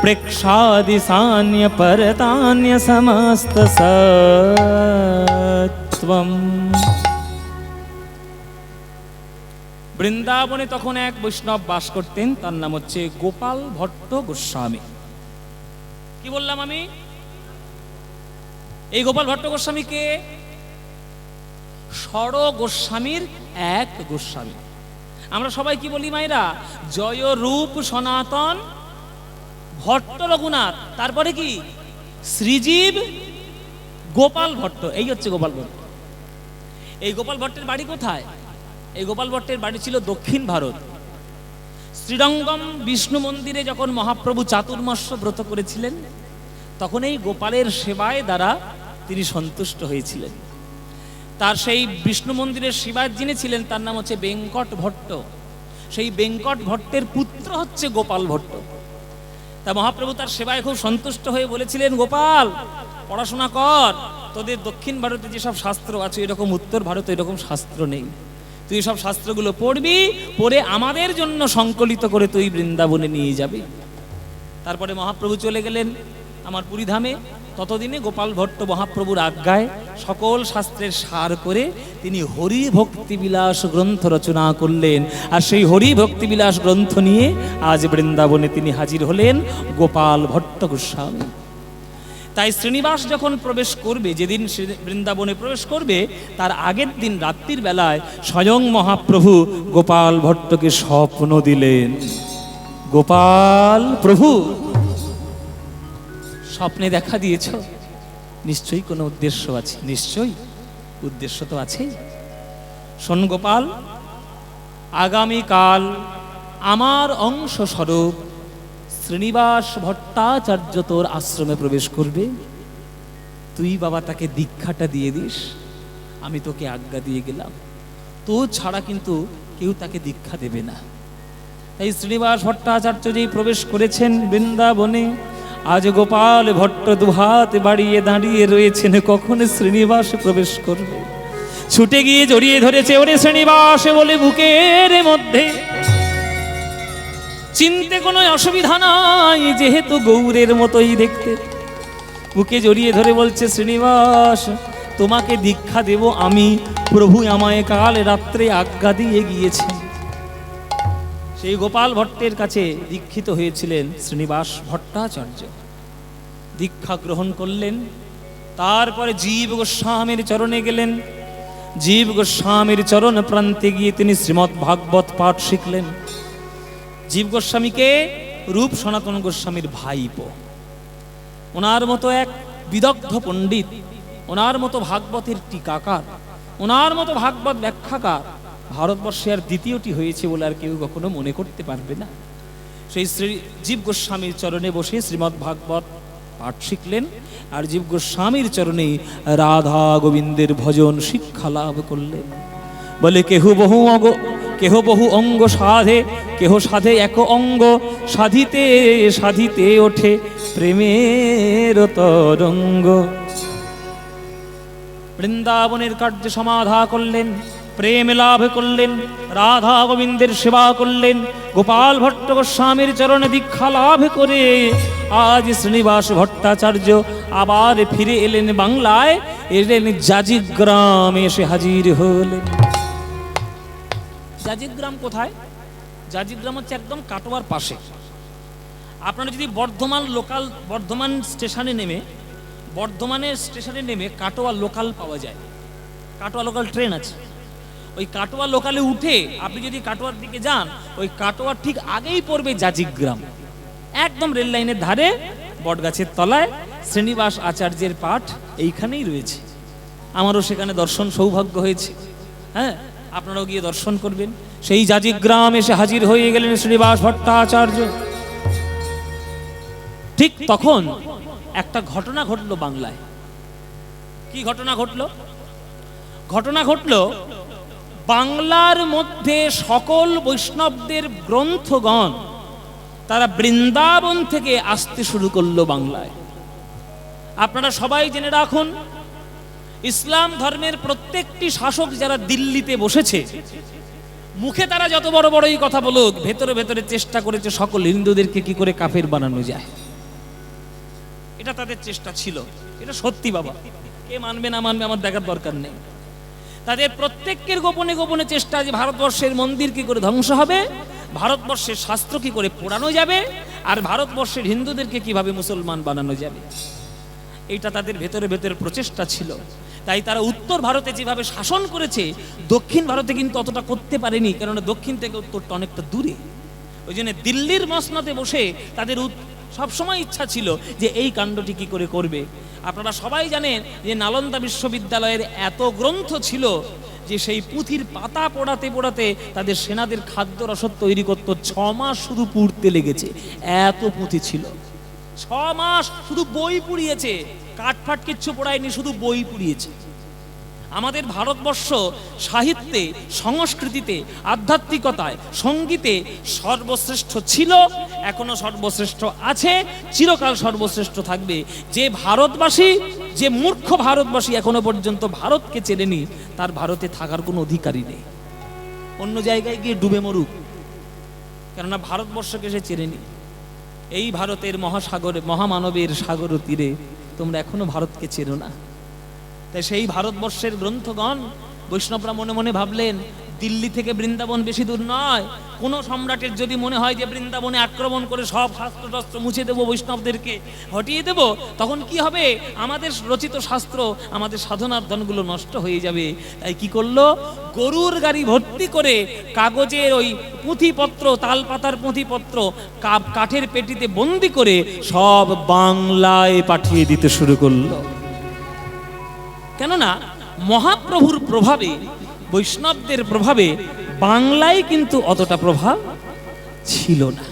প্রেক্ষাদিশান্য পরতান্য সমস্ত সত্বম। বৃন্দাবনে তখন এক বৈষ্ণব বাস করতেন, তার নাম হচ্ছে গোপাল ভট্ট গোস্বামী। কি বললাম আমি? এই গোপাল ভট্ট গোস্বামী কে? ষড় গোস্বামীর এক গোস্বামী। আমরা সবাই কি বলি মায়েরা? জয় রূপ সনাতন ভট্ট রঘুনাথ, তারপরে কি শ্রীজীব গোপাল ভট্ট। এই হচ্ছে গোপাল ভট্ট। এই গোপাল ভট্টের বাড়ি কোথায়? এই গোপাল ভট্টের বাড়ি ছিল দক্ষিণ ভারত। শ্রীরঙ্গম বিষ্ণু মন্দিরে যখন মহাপ্রভু চাতুর্মাস্য ব্রত করেছিলেন, তখন এই গোপালের সেবায় দ্বারা তিনি সন্তুষ্ট হয়েছিলেন। তার সেই বিষ্ণু মন্দিরের সেবায় যিনি ছিলেন তার নাম হচ্ছে বেঙ্কট ভট্ট। সেই বেঙ্কট ভট্টের পুত্র হচ্ছে গোপাল ভট্ট। তা মহাপ্রভু তার সেবায় খুব সন্তুষ্ট হয়ে বলেছিলেন, গোপাল পড়াশোনা কর, তোদের দক্ষিণ ভারতে যেসব শাস্ত্র আছে এরকম উত্তর ভারতে এরকম শাস্ত্র নেই, তুই সব শাস্ত্রগুলো পড়বি, পড়ে আমাদের জন্য সংকলিত করে তুই বৃন্দাবনে নিয়ে যাবি। তারপরে মহাপ্রভু চলে গেলেন আমার পুরীধামে। ততদিনে গোপাল ভট্ট মহাপ্রভুর আজ্ঞায় সকল শাস্ত্রের সার করে তিনি হরি ভক্তিবিলাস গ্রন্থ রচনা করলেন। আর সেই হরি ভক্তিবিলাস গ্রন্থ নিয়ে আজ বৃন্দাবনে তিনি হাজির হলেন গোপাল ভট্ট গোস্বামী। তাই শ্রীনিবাস যখন প্রবেশ করবে, যেদিন বৃন্দাবনে প্রবেশ করবে তার আগের দিন রাত্রির বেলায় স্বয়ং মহাপ্রভু গোপাল ভট্টকে স্বপ্ন দিলেন। গোপাল প্রভু স্বপ্নে দেখা দিয়েছ, নিশ্চয়ই কোনো উদ্দেশ্য আছে। নিশ্চয়ই উদ্দেশ্য তো আছেই। শোন গোপাল, আগামীকাল আমার অংশ স্বরূপ শ্রীনিবাস ভট্টাচার্য তোর আশ্রমে প্রবেশ করবে। তুই বাবা তাকে দীক্ষাটা দিয়ে দিস, আমি তোকে আজ্ঞা দিয়ে গেলাম। তো ছাড়া কিন্তু কেউ তাকে দীক্ষা দেবে না। তাই শ্রীনিবাস ভট্টাচার্য যেই প্রবেশ করেছেন বৃন্দাবনে, আজ গোপাল ভট্ট দুহাত বাড়িয়ে দাঁড়িয়ে রয়েছেন কখন শ্রীনিবাস প্রবেশ করবে। ছুটে গিয়ে জড়িয়ে ধরেছে, ওরে শ্রীনিবাস বলে বুকের মধ্যে। চিনতে কোনো অসুবিধা নাই, যেহেতু গৌরের মতোই দেখতে। বুকে জড়িয়ে ধরে বলছে, শ্রীনিবাস তোমাকে দীক্ষা দেব আমি, প্রভু আমায় কাল রাত্রে আজ্ঞা দিয়ে গিয়েছেন। সেই গোপাল ভট্টের কাছে দীক্ষিত হয়েছিলেন শ্রীনিবাস ভট্টাচার্য। দীক্ষা গ্রহণ করলেন। তারপরে জীব গোস্বামীর চরণে গেলেন। জীব গোস্বামীর চরণ প্রান্তে গিয়ে তিনি শ্রীমদ্ ভাগবত পাঠ শিখলেন। জীব গোস্বামীকে রূপ সনাতন গোস্বামীর ভাইপো। ওনার মতো এক বিদগ্ধ পণ্ডিত, ওনার মতো ভাগবতের টিকাকার, ওনার মতো ভাগবত ব্যাখ্যাকার ভারতবর্ষে আর দ্বিতীয়টি হয়েছে বলে আর কেউ কখনো মনে করতে পারবে না। সেই শ্রী জীব গোস্বামীর চরণে বসে শ্রীমদ্ ভাগবত পাঠ শিখলেন। আর জীব গোস্বামীর চরণে রাধা গোবিন্দের ভজন শিক্ষা লাভ করলেন। বলে কেহ বহু অঙ্গ সাধে, কেহ সাধে এক অঙ্গ, সাধিতে সাধিতে ওঠে প্রেমের তরঙ্গ। বৃন্দাবনের কার্য সমাধা করলেন, প্রেম লাভ করলেন, রাধা গোবিন্দের সেবা করলেন। গোপাল ভট্ট গোস্বামীর চরণে দীক্ষা লাভ করে আজ শ্রীনিবাস ভট্টাচার্য আবার ফিরে এলেন বাংলায়, এলেন জাজিগ্রামে এসে হাজির হলেন। জাজিগ্রাম কোথায়? জাজিগ্রাম হচ্ছে একদম কাটোয়ার পাশে। আপনারা যদি বর্ধমান স্টেশনে নেমে কাটোয়া লোকাল পাওয়া যায়, কাটোয়া লোকাল ট্রেন আছে। ওই কাটোয়া লোকালে উঠে আপনি যদি কাটোয়ার দিকে যান, ওই কাটোয়ার ঠিক আগেই পড়বে জাজিগ্রাম। একদম রেল লাইনের ধারে বটগাছের তলায় শ্রীনিবাস আচার্যের পাঠ এইখানেই রয়েছে। আমারও সেখানে দর্শন সৌভাগ্য হয়েছে। হ্যাঁ, আপনারাও গিয়ে দর্শন করবেন। সেই জাজিগ্রাম এসে হাজির হয়ে গেলেন শ্রীনিবাস ভট্টাচার্য। ঠিক তখন একটা ঘটনা ঘটলো বাংলায়। কি ঘটনা ঘটলো? ঘটনা ঘটলো বাংলার মধ্যে সকল বৈষ্ণবদের গ্রন্থগণ তারা বৃন্দাবন থেকে আসতে শুরু করলো বাংলায়। আপনারা সবাই জেনে রাখুন, ইসলাম ধর্মের প্রত্যেকটি শাসক যারা দিল্লিতে বসেছে, মুখে তারা যত বড় বড়ই কথা বলুক, ভেতরে ভেতরে চেষ্টা করেছে সকল হিন্দুদেরকে কি করে কাফের বানানো যায়। এটা তাদের চেষ্টা ছিল, এটা সত্যি বাবা, কে মানবে না মানবে আমার দেখার দরকার নেই। তাদের প্রত্যেকের গোপনে গোপনে চেষ্টা যে ভারতবর্ষের মন্দির কি করে ধ্বংস হবে, ভারতবর্ষের শাস্ত্র কি করে পোড়ানো যাবে, আর ভারতবর্ষের হিন্দুদেরকে কিভাবে মুসলমান বানানো যাবে, এইটা তাদের ভেতরে ভেতরে প্রচেষ্টা ছিল। তাই তারা উত্তর ভারতে যেভাবে শাসন করেছে, দক্ষিণ ভারতে কিন্তু অতটা করতে পারেনি, কেননা দক্ষিণ থেকে উত্তরটা অনেকটা দূরে। ওই জন্য দিল্লির মসনদে বসে তাদের সবসময় ইচ্ছা ছিল যে এই কাণ্ডটি কি করে করবে। আপনারা সবাই জানেন যে নালন্দা বিশ্ববিদ্যালয়ের এত গ্রন্থ ছিল যে সেই পুঁথির পাতা পোড়াতে পোড়াতে তাদের সেনাদের খাদ্য রসদ তৈরি করত 6 মাস শুধু পুড়তে লেগেছে, এত পুঁথি ছিল। 6 মাস শুধু বই পুড়িয়েছে, কাঠফাট কিচ্ছু পোড়ায়নি, শুধু বই পুড়িয়েছে। আমাদের ভারতবর্ষ সাহিত্যে, সংস্কৃতিতে, আধ্যাত্মিকতায়, সঙ্গীতে সর্বশ্রেষ্ঠ ছিল, এখনো সর্বশ্রেষ্ঠ আছে, চিরকাল সর্বশ্রেষ্ঠ থাকবে। যে ভারতবাসী, যে মূর্খ ভারতবাসী এখনো পর্যন্ত ভারতকে চেনেনি, তার ভারতে থাকার কোনো অধিকারই নেই। অন্য জায়গায় গিয়ে ডুবে মরুক, কেননা ভারতবর্ষকে সে চেনেনি। এই ভারতের মহাসাগরে, মহামানবের সাগর তীরে তোমরা এখনো ভারতকে চেনো না। তাই সেই ভারতবর্ষের গ্রন্থগণ বৈষ্ণবরা মনে মনে ভাবলেন দিল্লি থেকে বৃন্দাবন বেশি দূর নয়। কোনো সম্রাটের যদি মনে হয় যে বৃন্দাবনে আক্রমণ করে সব শাস্ত্র মুছে দেবো, বৈষ্ণবদেরকে হটিয়ে দেব, তখন কি হবে? আমাদের রচিত শাস্ত্র, আমাদের সাধনার ধনগুলো নষ্ট হয়ে যাবে। তাই কি করলো? গরুর গাড়ি ভর্তি করে কাগজের ওই পুঁথিপত্র, তালপাতার পুঁথিপত্র কাঠের পেটিতে বন্দি করে সব বাংলায় পাঠিয়ে দিতে শুরু করলো। কেননা মহাপ্রভুর প্রভাবে, বৈষ্ণবদের প্রভাবে বাংলায় কিন্তু অতটা প্রভাব ছিল না।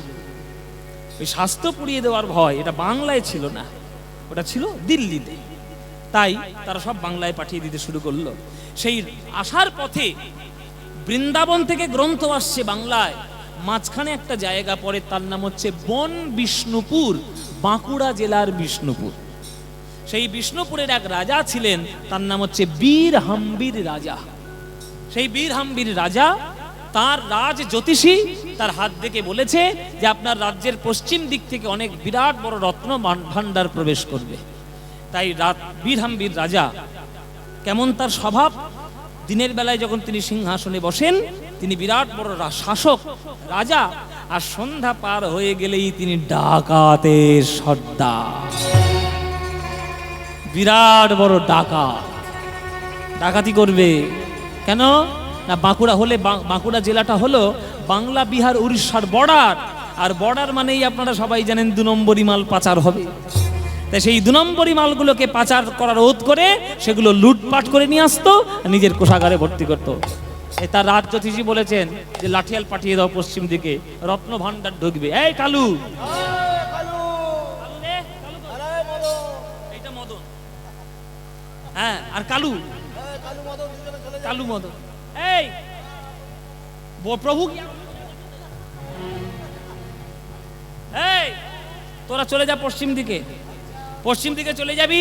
ওই শাস্ত্র পুড়িয়ে দেওয়ার ভয়, এটা বাংলায় ছিল না, ওটা ছিল দিল্লিতে। তাই তারা সব বাংলায় পাঠিয়ে দিতে শুরু করলো। সেই আসার পথে বৃন্দাবন থেকে গ্রন্থ আসছে বাংলায়, মাঝখানে একটা জায়গা পড়ে, তার নাম হচ্ছে বন বিষ্ণুপুর, বাঁকুড়া জেলার বিষ্ণুপুর। সেই বিষ্ণুপুরের এক রাজা ছিলেন, তার নাম হচ্ছে বীর হাম্বির রাজা। সেই বীর হাম্বির রাজা, তার রাজ জ্যোতিষী তার হাত দেখে বলেছে যে আপনার রাজ্যের পশ্চিম দিক থেকে অনেক বিরাট বড় রত্ন ভান্ডার প্রবেশ করবে। তাই বীর হাম্বির রাজা, কেমন তার স্বভাব, দিনের বেলায় যখন তিনি সিংহাসনে বসেন তিনি বিরাট বড় শাসক রাজা, আর সন্ধ্যা পার হয়ে গেলেই তিনি ডাকাতের সর্দার, বিরাট বড় ডাকাতি করবে। কেন না, বাঁকুড়া হলে, বাঁকুড়া জেলাটা হলো বাংলা, বিহার, উড়িষ্যার বর্ডার, আর বর্ডার মানেই আপনারা সবাই জানেন 2 নম্বরি মাল পাচার হবে। তাই সেই 2 নম্বরি মালগুলোকে পাচার করার রোধ করে সেগুলো লুটপাট করে নিয়ে আসতো, নিজের কোষাগারে ভর্তি করতো। তার রাজ জ্যোতিষী বলেছেন যে লাঠিয়াল পাঠিয়ে দাও পশ্চিম দিকে, রত্ন ভান্ডার ঢুকবে। এই কালু, এইটা মদন, হ্যাঁ, আর কালু মদন, এই প্রভু, এই তোরা চলে যা পশ্চিম দিকে চলে যাবি,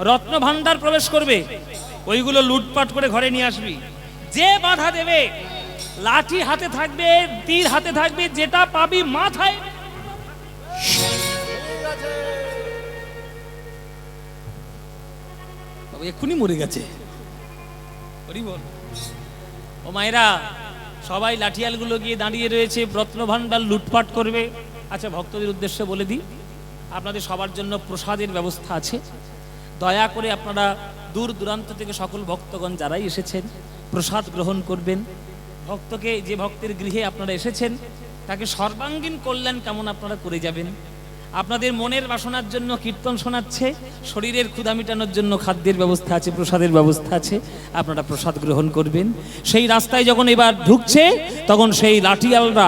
রত্ন ভান্ডার প্রবেশ করবে, ওইগুলো লুটপাট করে ঘরে নিয়ে আসবি। যে বাধা দেবে, লাঠি হাতে থাকবে, তীর হাতে থাকবে, যেটা পাবি মাথায়। এক্ষুনি মরে গেছে। ও মায়েরা, সবাই লাঠিয়ালগুলো গিয়ে দাঁড়িয়ে রয়েছে, রত্ন ভান্ডার লুটপাট করবে। আচ্ছা, ভক্তদের উদ্দেশ্যে বলে দিই, আপনাদের সবার জন্য প্রসাদের ব্যবস্থা আছে। দয়া করে আপনারা দূর দূরান্ত থেকে সকল ভক্তগণ যারাই এসেছেন প্রসাদ গ্রহণ করবেন। ভক্তকে, যে ভক্তের গৃহে আপনারা এসেছেন তাকে সর্বাঙ্গীন কল্যাণ কেমন আপনারা করে যাবেন। আপনাদের মনের বাসনার জন্য কীর্তন শোনাচ্ছে, শরীরের ক্ষুধা মেটানোর জন্য খাদ্যের ব্যবস্থা আছে, প্রসাদের ব্যবস্থা আছে, আপনারা প্রসাদ গ্রহণ করবেন। সেই রাস্তায় যখন এবার ঢুকছে তখন সেই লাঠিয়ালরা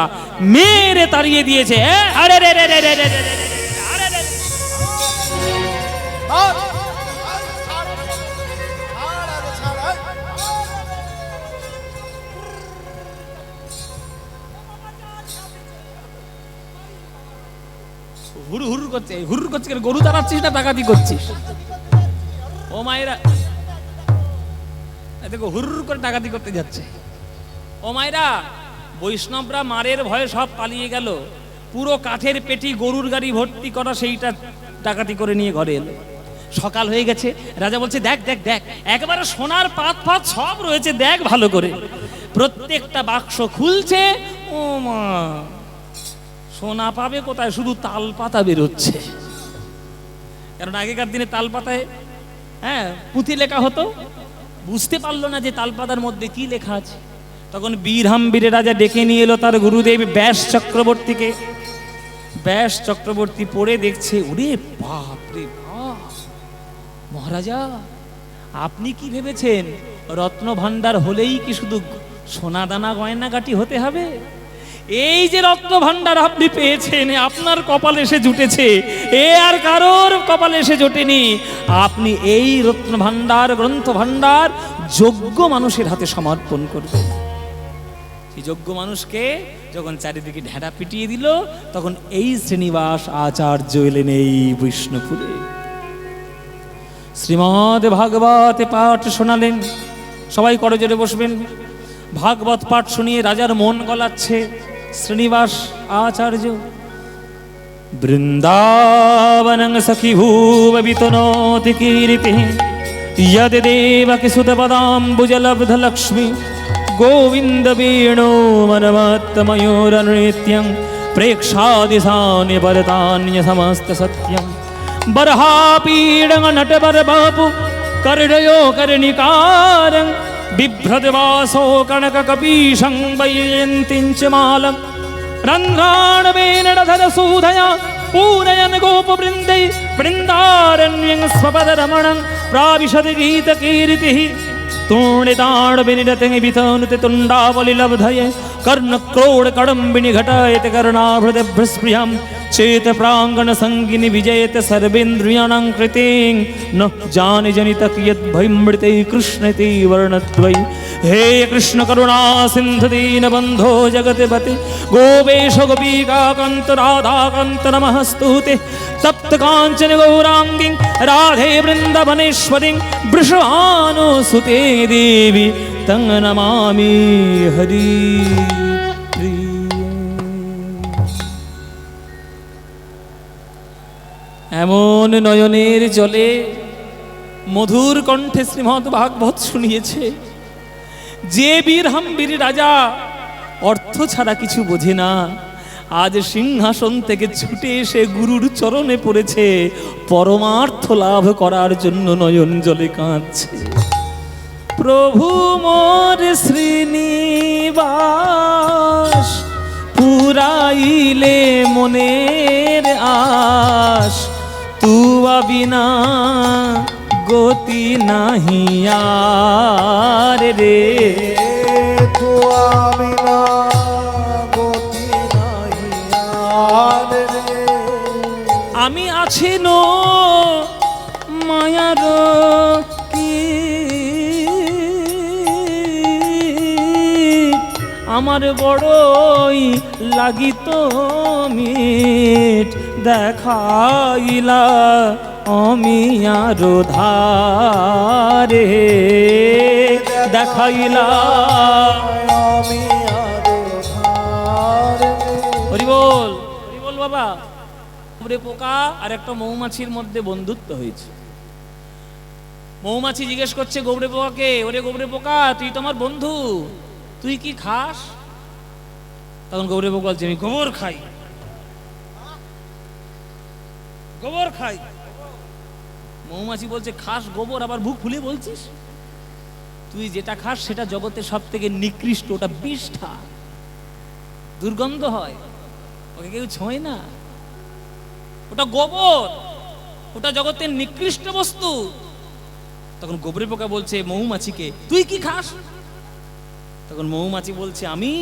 মেরে তাড়িয়ে দিয়েছে। আরে রে রে রে রে রে রে, আরে রে, হুড় হুড় করছে, গরু তাড়াচ্ছিস না ডাকাতি করছিস? ও মায়েরা দেখো, হুড় করে ডাকাতি করতে যাচ্ছে। ও মায়েরা, বৈষ্ণবরা মারের ভয়ে সব পালিয়ে গেল। পুরো কাঠের পেটি, গরুর গাড়ি ভর্তি করা সেইটা ডাকাতি করে নিয়ে ঘরে এলো। সকাল হয়ে গেছে, রাজা বলছে দেখ দেখ দেখ, একবারে সোনার পাত ফাত সব রয়েছে, দেখ ভালো করে। প্রত্যেকটা বাক্স খুলছে, ও মা, সোনা পাবে কোথায়, শুধু তাল পাতা বেরোচ্ছে। কারণ আগেকার দিনে তাল পাতায় পুঁথি লেখা হতো, বুঝতে পারলো না যে তাল পাতার মধ্যে কি লেখা আছে। তখন বীরহাম্বীরে রাজা ডেকে নিয়ে এলো তার গুরুদেব ব্যাস চক্রবর্তীকে। ব্যাস চক্রবর্তী পড়ে দেখছে, ওরে বাপ রে বাপ, মহারাজা আপনি কি ভেবেছেন রত্ন ভান্ডার হলেই কি শুধু সোনা দানা গয়নাগাটি হতে হবে? এই যে রত্ন ভান্ডার আপনি পেয়েছেন, আপনার কপালে এসে জুটেছে, এ আর কারোর কপালে এসে জোটেনি। আপনি এই রত্ন ভান্ডার, গ্রন্থ ভান্ডার যোগ্য মানুষের হাতে সমর্পণ করবেন। সেই যোগ্য মানুষকে যখন চারিদিকে ঢেড়া পিটিয়ে দিল, তখন এই শ্রীনিবাস আচার্য এলেন এই বিষ্ণুপুরে। শ্রীমদ ভাগবত পাঠ শোনালেন। সবাই করজোরে বসবেন। ভাগবত পাঠ শুনিয়ে রাজার মন গলাচ্ছে শ্রীনিবাস আচার্য। বৃন্দাবনং সখী ভুব বিতনোতি কীর্তি यद देवकी सुतपदाम्बुजलब्ध लक्ष्मी गोविंद वेणो मनमत्तमयोरनृत्यं प्रेक्षादिशानि वरदान्य समस्त सत्यं बर्हापीडं नटबरबापु कर्णयो कर्णिकारं बिभ्रद्वासो कनककपीशं वैजयन्तीं च मालं रन्ध्राणवेणधरसूधया पूरयन् गोपवृन्दै वृन्दारण्यं स्वपदरमणं प्राविशद गीतकीर्तिः तूर्णिताण्डविनिरतं वितनुते तुण्डावलिलब्धये कर्णक्रोडकडम्बिनि घटयति कर्णाभृतभ्रस्पृहं चेतप्राङ्गणसङ्गिनि विजयते सर्वेन्द्रियाणां कृतिं न जाने जनित कियद्भयमृते कृष्णते वर्णद्वयि हे कृष्ण करुणा सिन्धु दीनबन्धो जगत्पते गोपेश गोपीकान्त राधाकान्त नमस्तुते तप्त काञ्चन गौराङ्गीं राधे वृन्दावनेश्वरीं वृषभानुसुते देवी तं नमामि हरि এমন নয়নের জলে মধুর কণ্ঠে শ্রীমদ্ ভাগবত শুনিয়েছে। যে বীরহাম্বীর রাজা অর্থ ছাড়া কিছু বোঝে না, আজ সিংহাসন থেকে ছুটে এসে গুরুর চরণে পড়েছে, পরমার্থ লাভ করার জন্য নয়ন জলে কাঁদছে। প্রভু মোর শ্রীনিবাস পুরাইলে মনের আশ, তুয়া বিনা গতি নাহি আর রে, তুয়া বিনা গতি নাহি আর রে। আমি আছি নো মায়ার কি, আমার বড়ই লাগিত মিট, দেখাইলা আমি আরো ধারে, দেখাইলা আমি আরো ধারে। হরি বল, হরি বল বাবা। গোবরে পোকা আর একটা মৌমাছির মধ্যে বন্ধুত্ব হয়েছে। মৌমাছি জিজ্ঞেস করছে গোবরে পোকাকে, ওরে গোবরে পোকা তুই তোমার বন্ধু, তুই কি খাস? তখন গোবরে পোকা বলছে আমি গোবর খাই, গোবর খাই। মৌমাছি বলছে খাস গোবর, আবার বুক ফুলে বলছিস? তুই যেটা খাস সেটা জগতের সব থেকে নিকৃষ্ট, ওটা বিষ্ঠা, দুর্গন্ধ হয়, ওকে কেউ ছোঁয় না, ওটা গোবর, ওটা জগতের নিকৃষ্ট বস্তু। তখন গোবরে পোকা বলছে মৌমাছিকে তুই কি খাস? তখন মৌমাছি বলছে আমি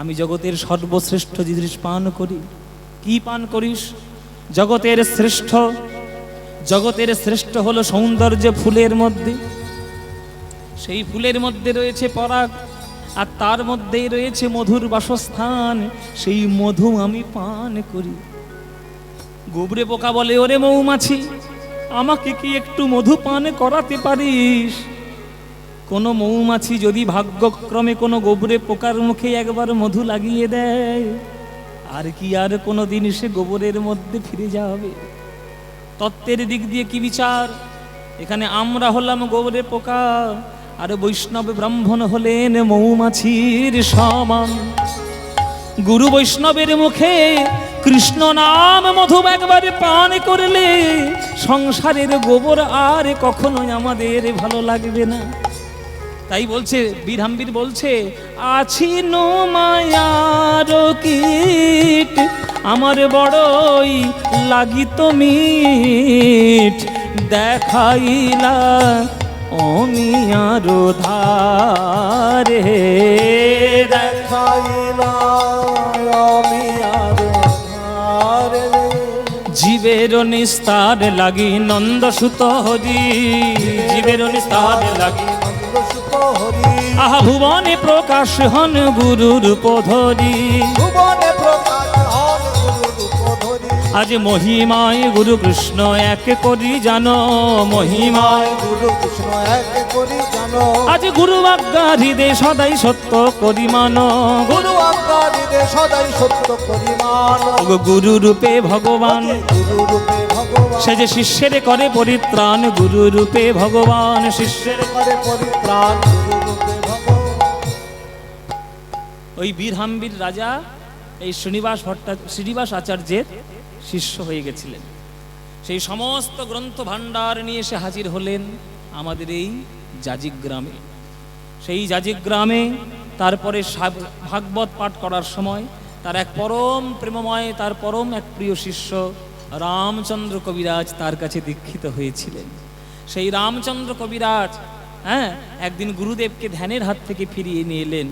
আমি জগতের সর্বশ্রেষ্ঠ জিনিস পান করি। কি পান করিস? জগতের শ্রেষ্ঠ, জগতের শ্রেষ্ঠ হলো সৌন্দর্য ফুলের মধ্যে, সেই ফুলের মধ্যে রয়েছে পরাগ, আর তার মধ্যেই রয়েছে মধুর বাসস্থান, সেই মধু আমি পান করি। গোবরে পোকা বলে ওরে মৌমাছি আমাকে কি একটু মধু পান করাতে পারিস? কোনো মৌমাছি যদি ভাগ্যক্রমে কোনো গোবরে পোকার মুখে একবার মধু লাগিয়ে দেয়, আর কি আর কোনো দিন সে গোবরের মধ্যে ফিরে যাবে? তত্ত্বের দিক দিয়ে কি বিচার? এখানে আমরা হলাম গোবরে পোকা, আর বৈষ্ণব ব্রাহ্মণ হলেন মৌমাছির সমান। গুরু বৈষ্ণবের মুখে কৃষ্ণ নাম মধু একবারে পান করলে সংসারের গোবর আর কখনোই আমাদের ভালো লাগবে না। তাই বলছে বীরহাম্বীর বলছে, আছি নো মায়ার কীট, আমার বড়ই লাগিত মিঠ, দেখাইলা অমিয়ার ধারে, দেখাইলা আমি আর ধারে। জীবের নিস্তার লাগি নন্দসুত হরি, জীবের নিস্তার লাগি নন্দসুত হরি, আহা ভুবনে প্রকাশ হন গুরু রূপ ধরি, ভুবনে প্রকাশ হন গুরু রূপ ধরি। আজ মহিমায় গুরু কৃষ্ণ এক করি জানো, মহিমায় গুরু কৃষ্ণ এক করি জানো, আজ গুরু আজ্ঞা হৃদে সদাই সত্য করি মানো, গুরু আজ্ঞা দিতে সদাই সত্য করি মানো। গুরু রূপে ভগবান, গুরু রূপে ভগবান সে যে শিষ্যের করে পরিত্রাণ, গুরু রূপে ভগবান শিষ্যের। করে পরিত্রাণ, গুরু রূপে ভগবান। ওই বীরহাম্বীর রাজা এই শ্রীনিবাস আচার্যের শিষ্য হয়ে গেছিলেন। সেই সমস্ত গ্রন্থ ভাণ্ডার নিয়ে এসে হাজির হলেন আমাদের এই জাজিক গ্রামে। সেই জাজিক গ্রামে তারপরে ভাগবত পাঠ করার সময় তার এক পরম প্রেমময়, তার পরম এক প্রিয় শিষ্য রামচন্দ্র কবিরাজ তার কাছে দীক্ষিত হয়েছিলেন। সেই রামচন্দ্র কবিরাজ একদিন গুরুদেবকে ধ্যানের হাত থেকে ফিরিয়ে নিয়ে এলেন।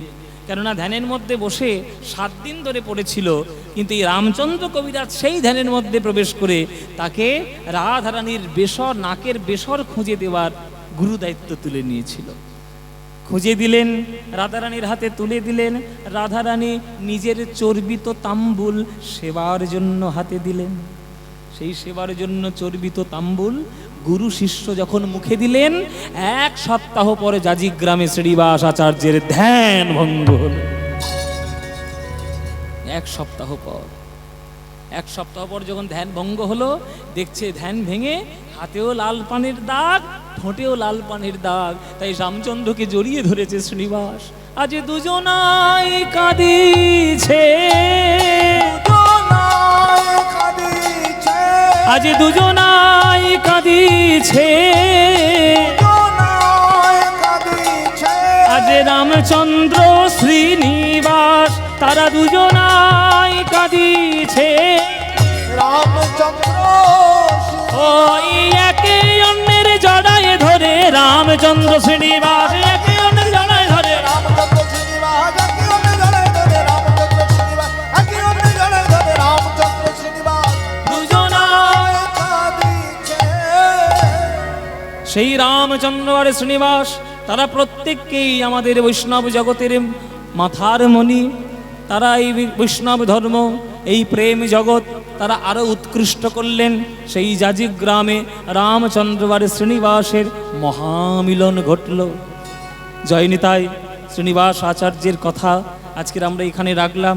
কেননা ধ্যানের মধ্যে বসে 7 দিন ধরে পড়েছিল, কিন্তু এই রামচন্দ্র কবিরাজ সেই ধ্যানের মধ্যে প্রবেশ করে তাকে রাধারানীর বেসর, নাকের বেসর খুঁজে দেওয়ার গুরু দায়িত্ব তুলে নিয়েছিল। খুঁজে দিলেন, রাধারানীর হাতে তুলে দিলেন। রাধারানী নিজের চর্বিত তাম্বুল সেবার জন্য হাতে দিলেন। সেই সেবার জন্য চর্বিত তাম্বুল গুরু শিষ্য যখন মুখে দিলেন, 1 সপ্তাহ পরে জাজিক গ্রামে শ্রীনিবাস আচার্যের ধ্যান ভঙ্গ হল। 1 সপ্তাহ পর যখন ধ্যান ভঙ্গ হলো, দেখছে ধ্যান ভেঙে হাতেও লাল পানের দাগ, ঠোঁটেও লাল পানের দাগ। তাই রামচন্দ্রকে জড়িয়ে ধরেছে শ্রীনিবাস। আজ দুজনাই কাঁদিছে, আজ দুজনাই কাঁদিছে, আজ রামচন্দ্র শ্রীনিবাস তারা দুজনাই কাঁদিছে। রামচন্দ্র ওই একে অন্যের জড়ায় ধরে, রামচন্দ্র শ্রীনিবাস একে অন্যের জড়ায় ধরে, রামচন্দ্র শ্রীনিবাস একে অন্যের জড়ায় ধরে, রামচন্দ্র শ্রীনিবাস একে অন্যের জড়ায় ধরে, রামচন্দ্র শ্রীনিবাস দুজনাই কাঁদিছে। সেই রামচন্দ্র আর শ্রীনিবাস তারা প্রত্যেককেই আমাদের বৈষ্ণব জগতের মাথার মণি। তারা এই বৈষ্ণব ধর্ম, এই প্রেম জগৎ তারা আরো উৎকৃষ্ট করলেন। সেই জাজিক গ্রামে রামচন্দ্র আর শ্রীনিবাসের মহামিলন ঘটল। জয় নিতাই। শ্রীনিবাস আচার্যের কথা আজকের আমরা এখানে রাখলাম।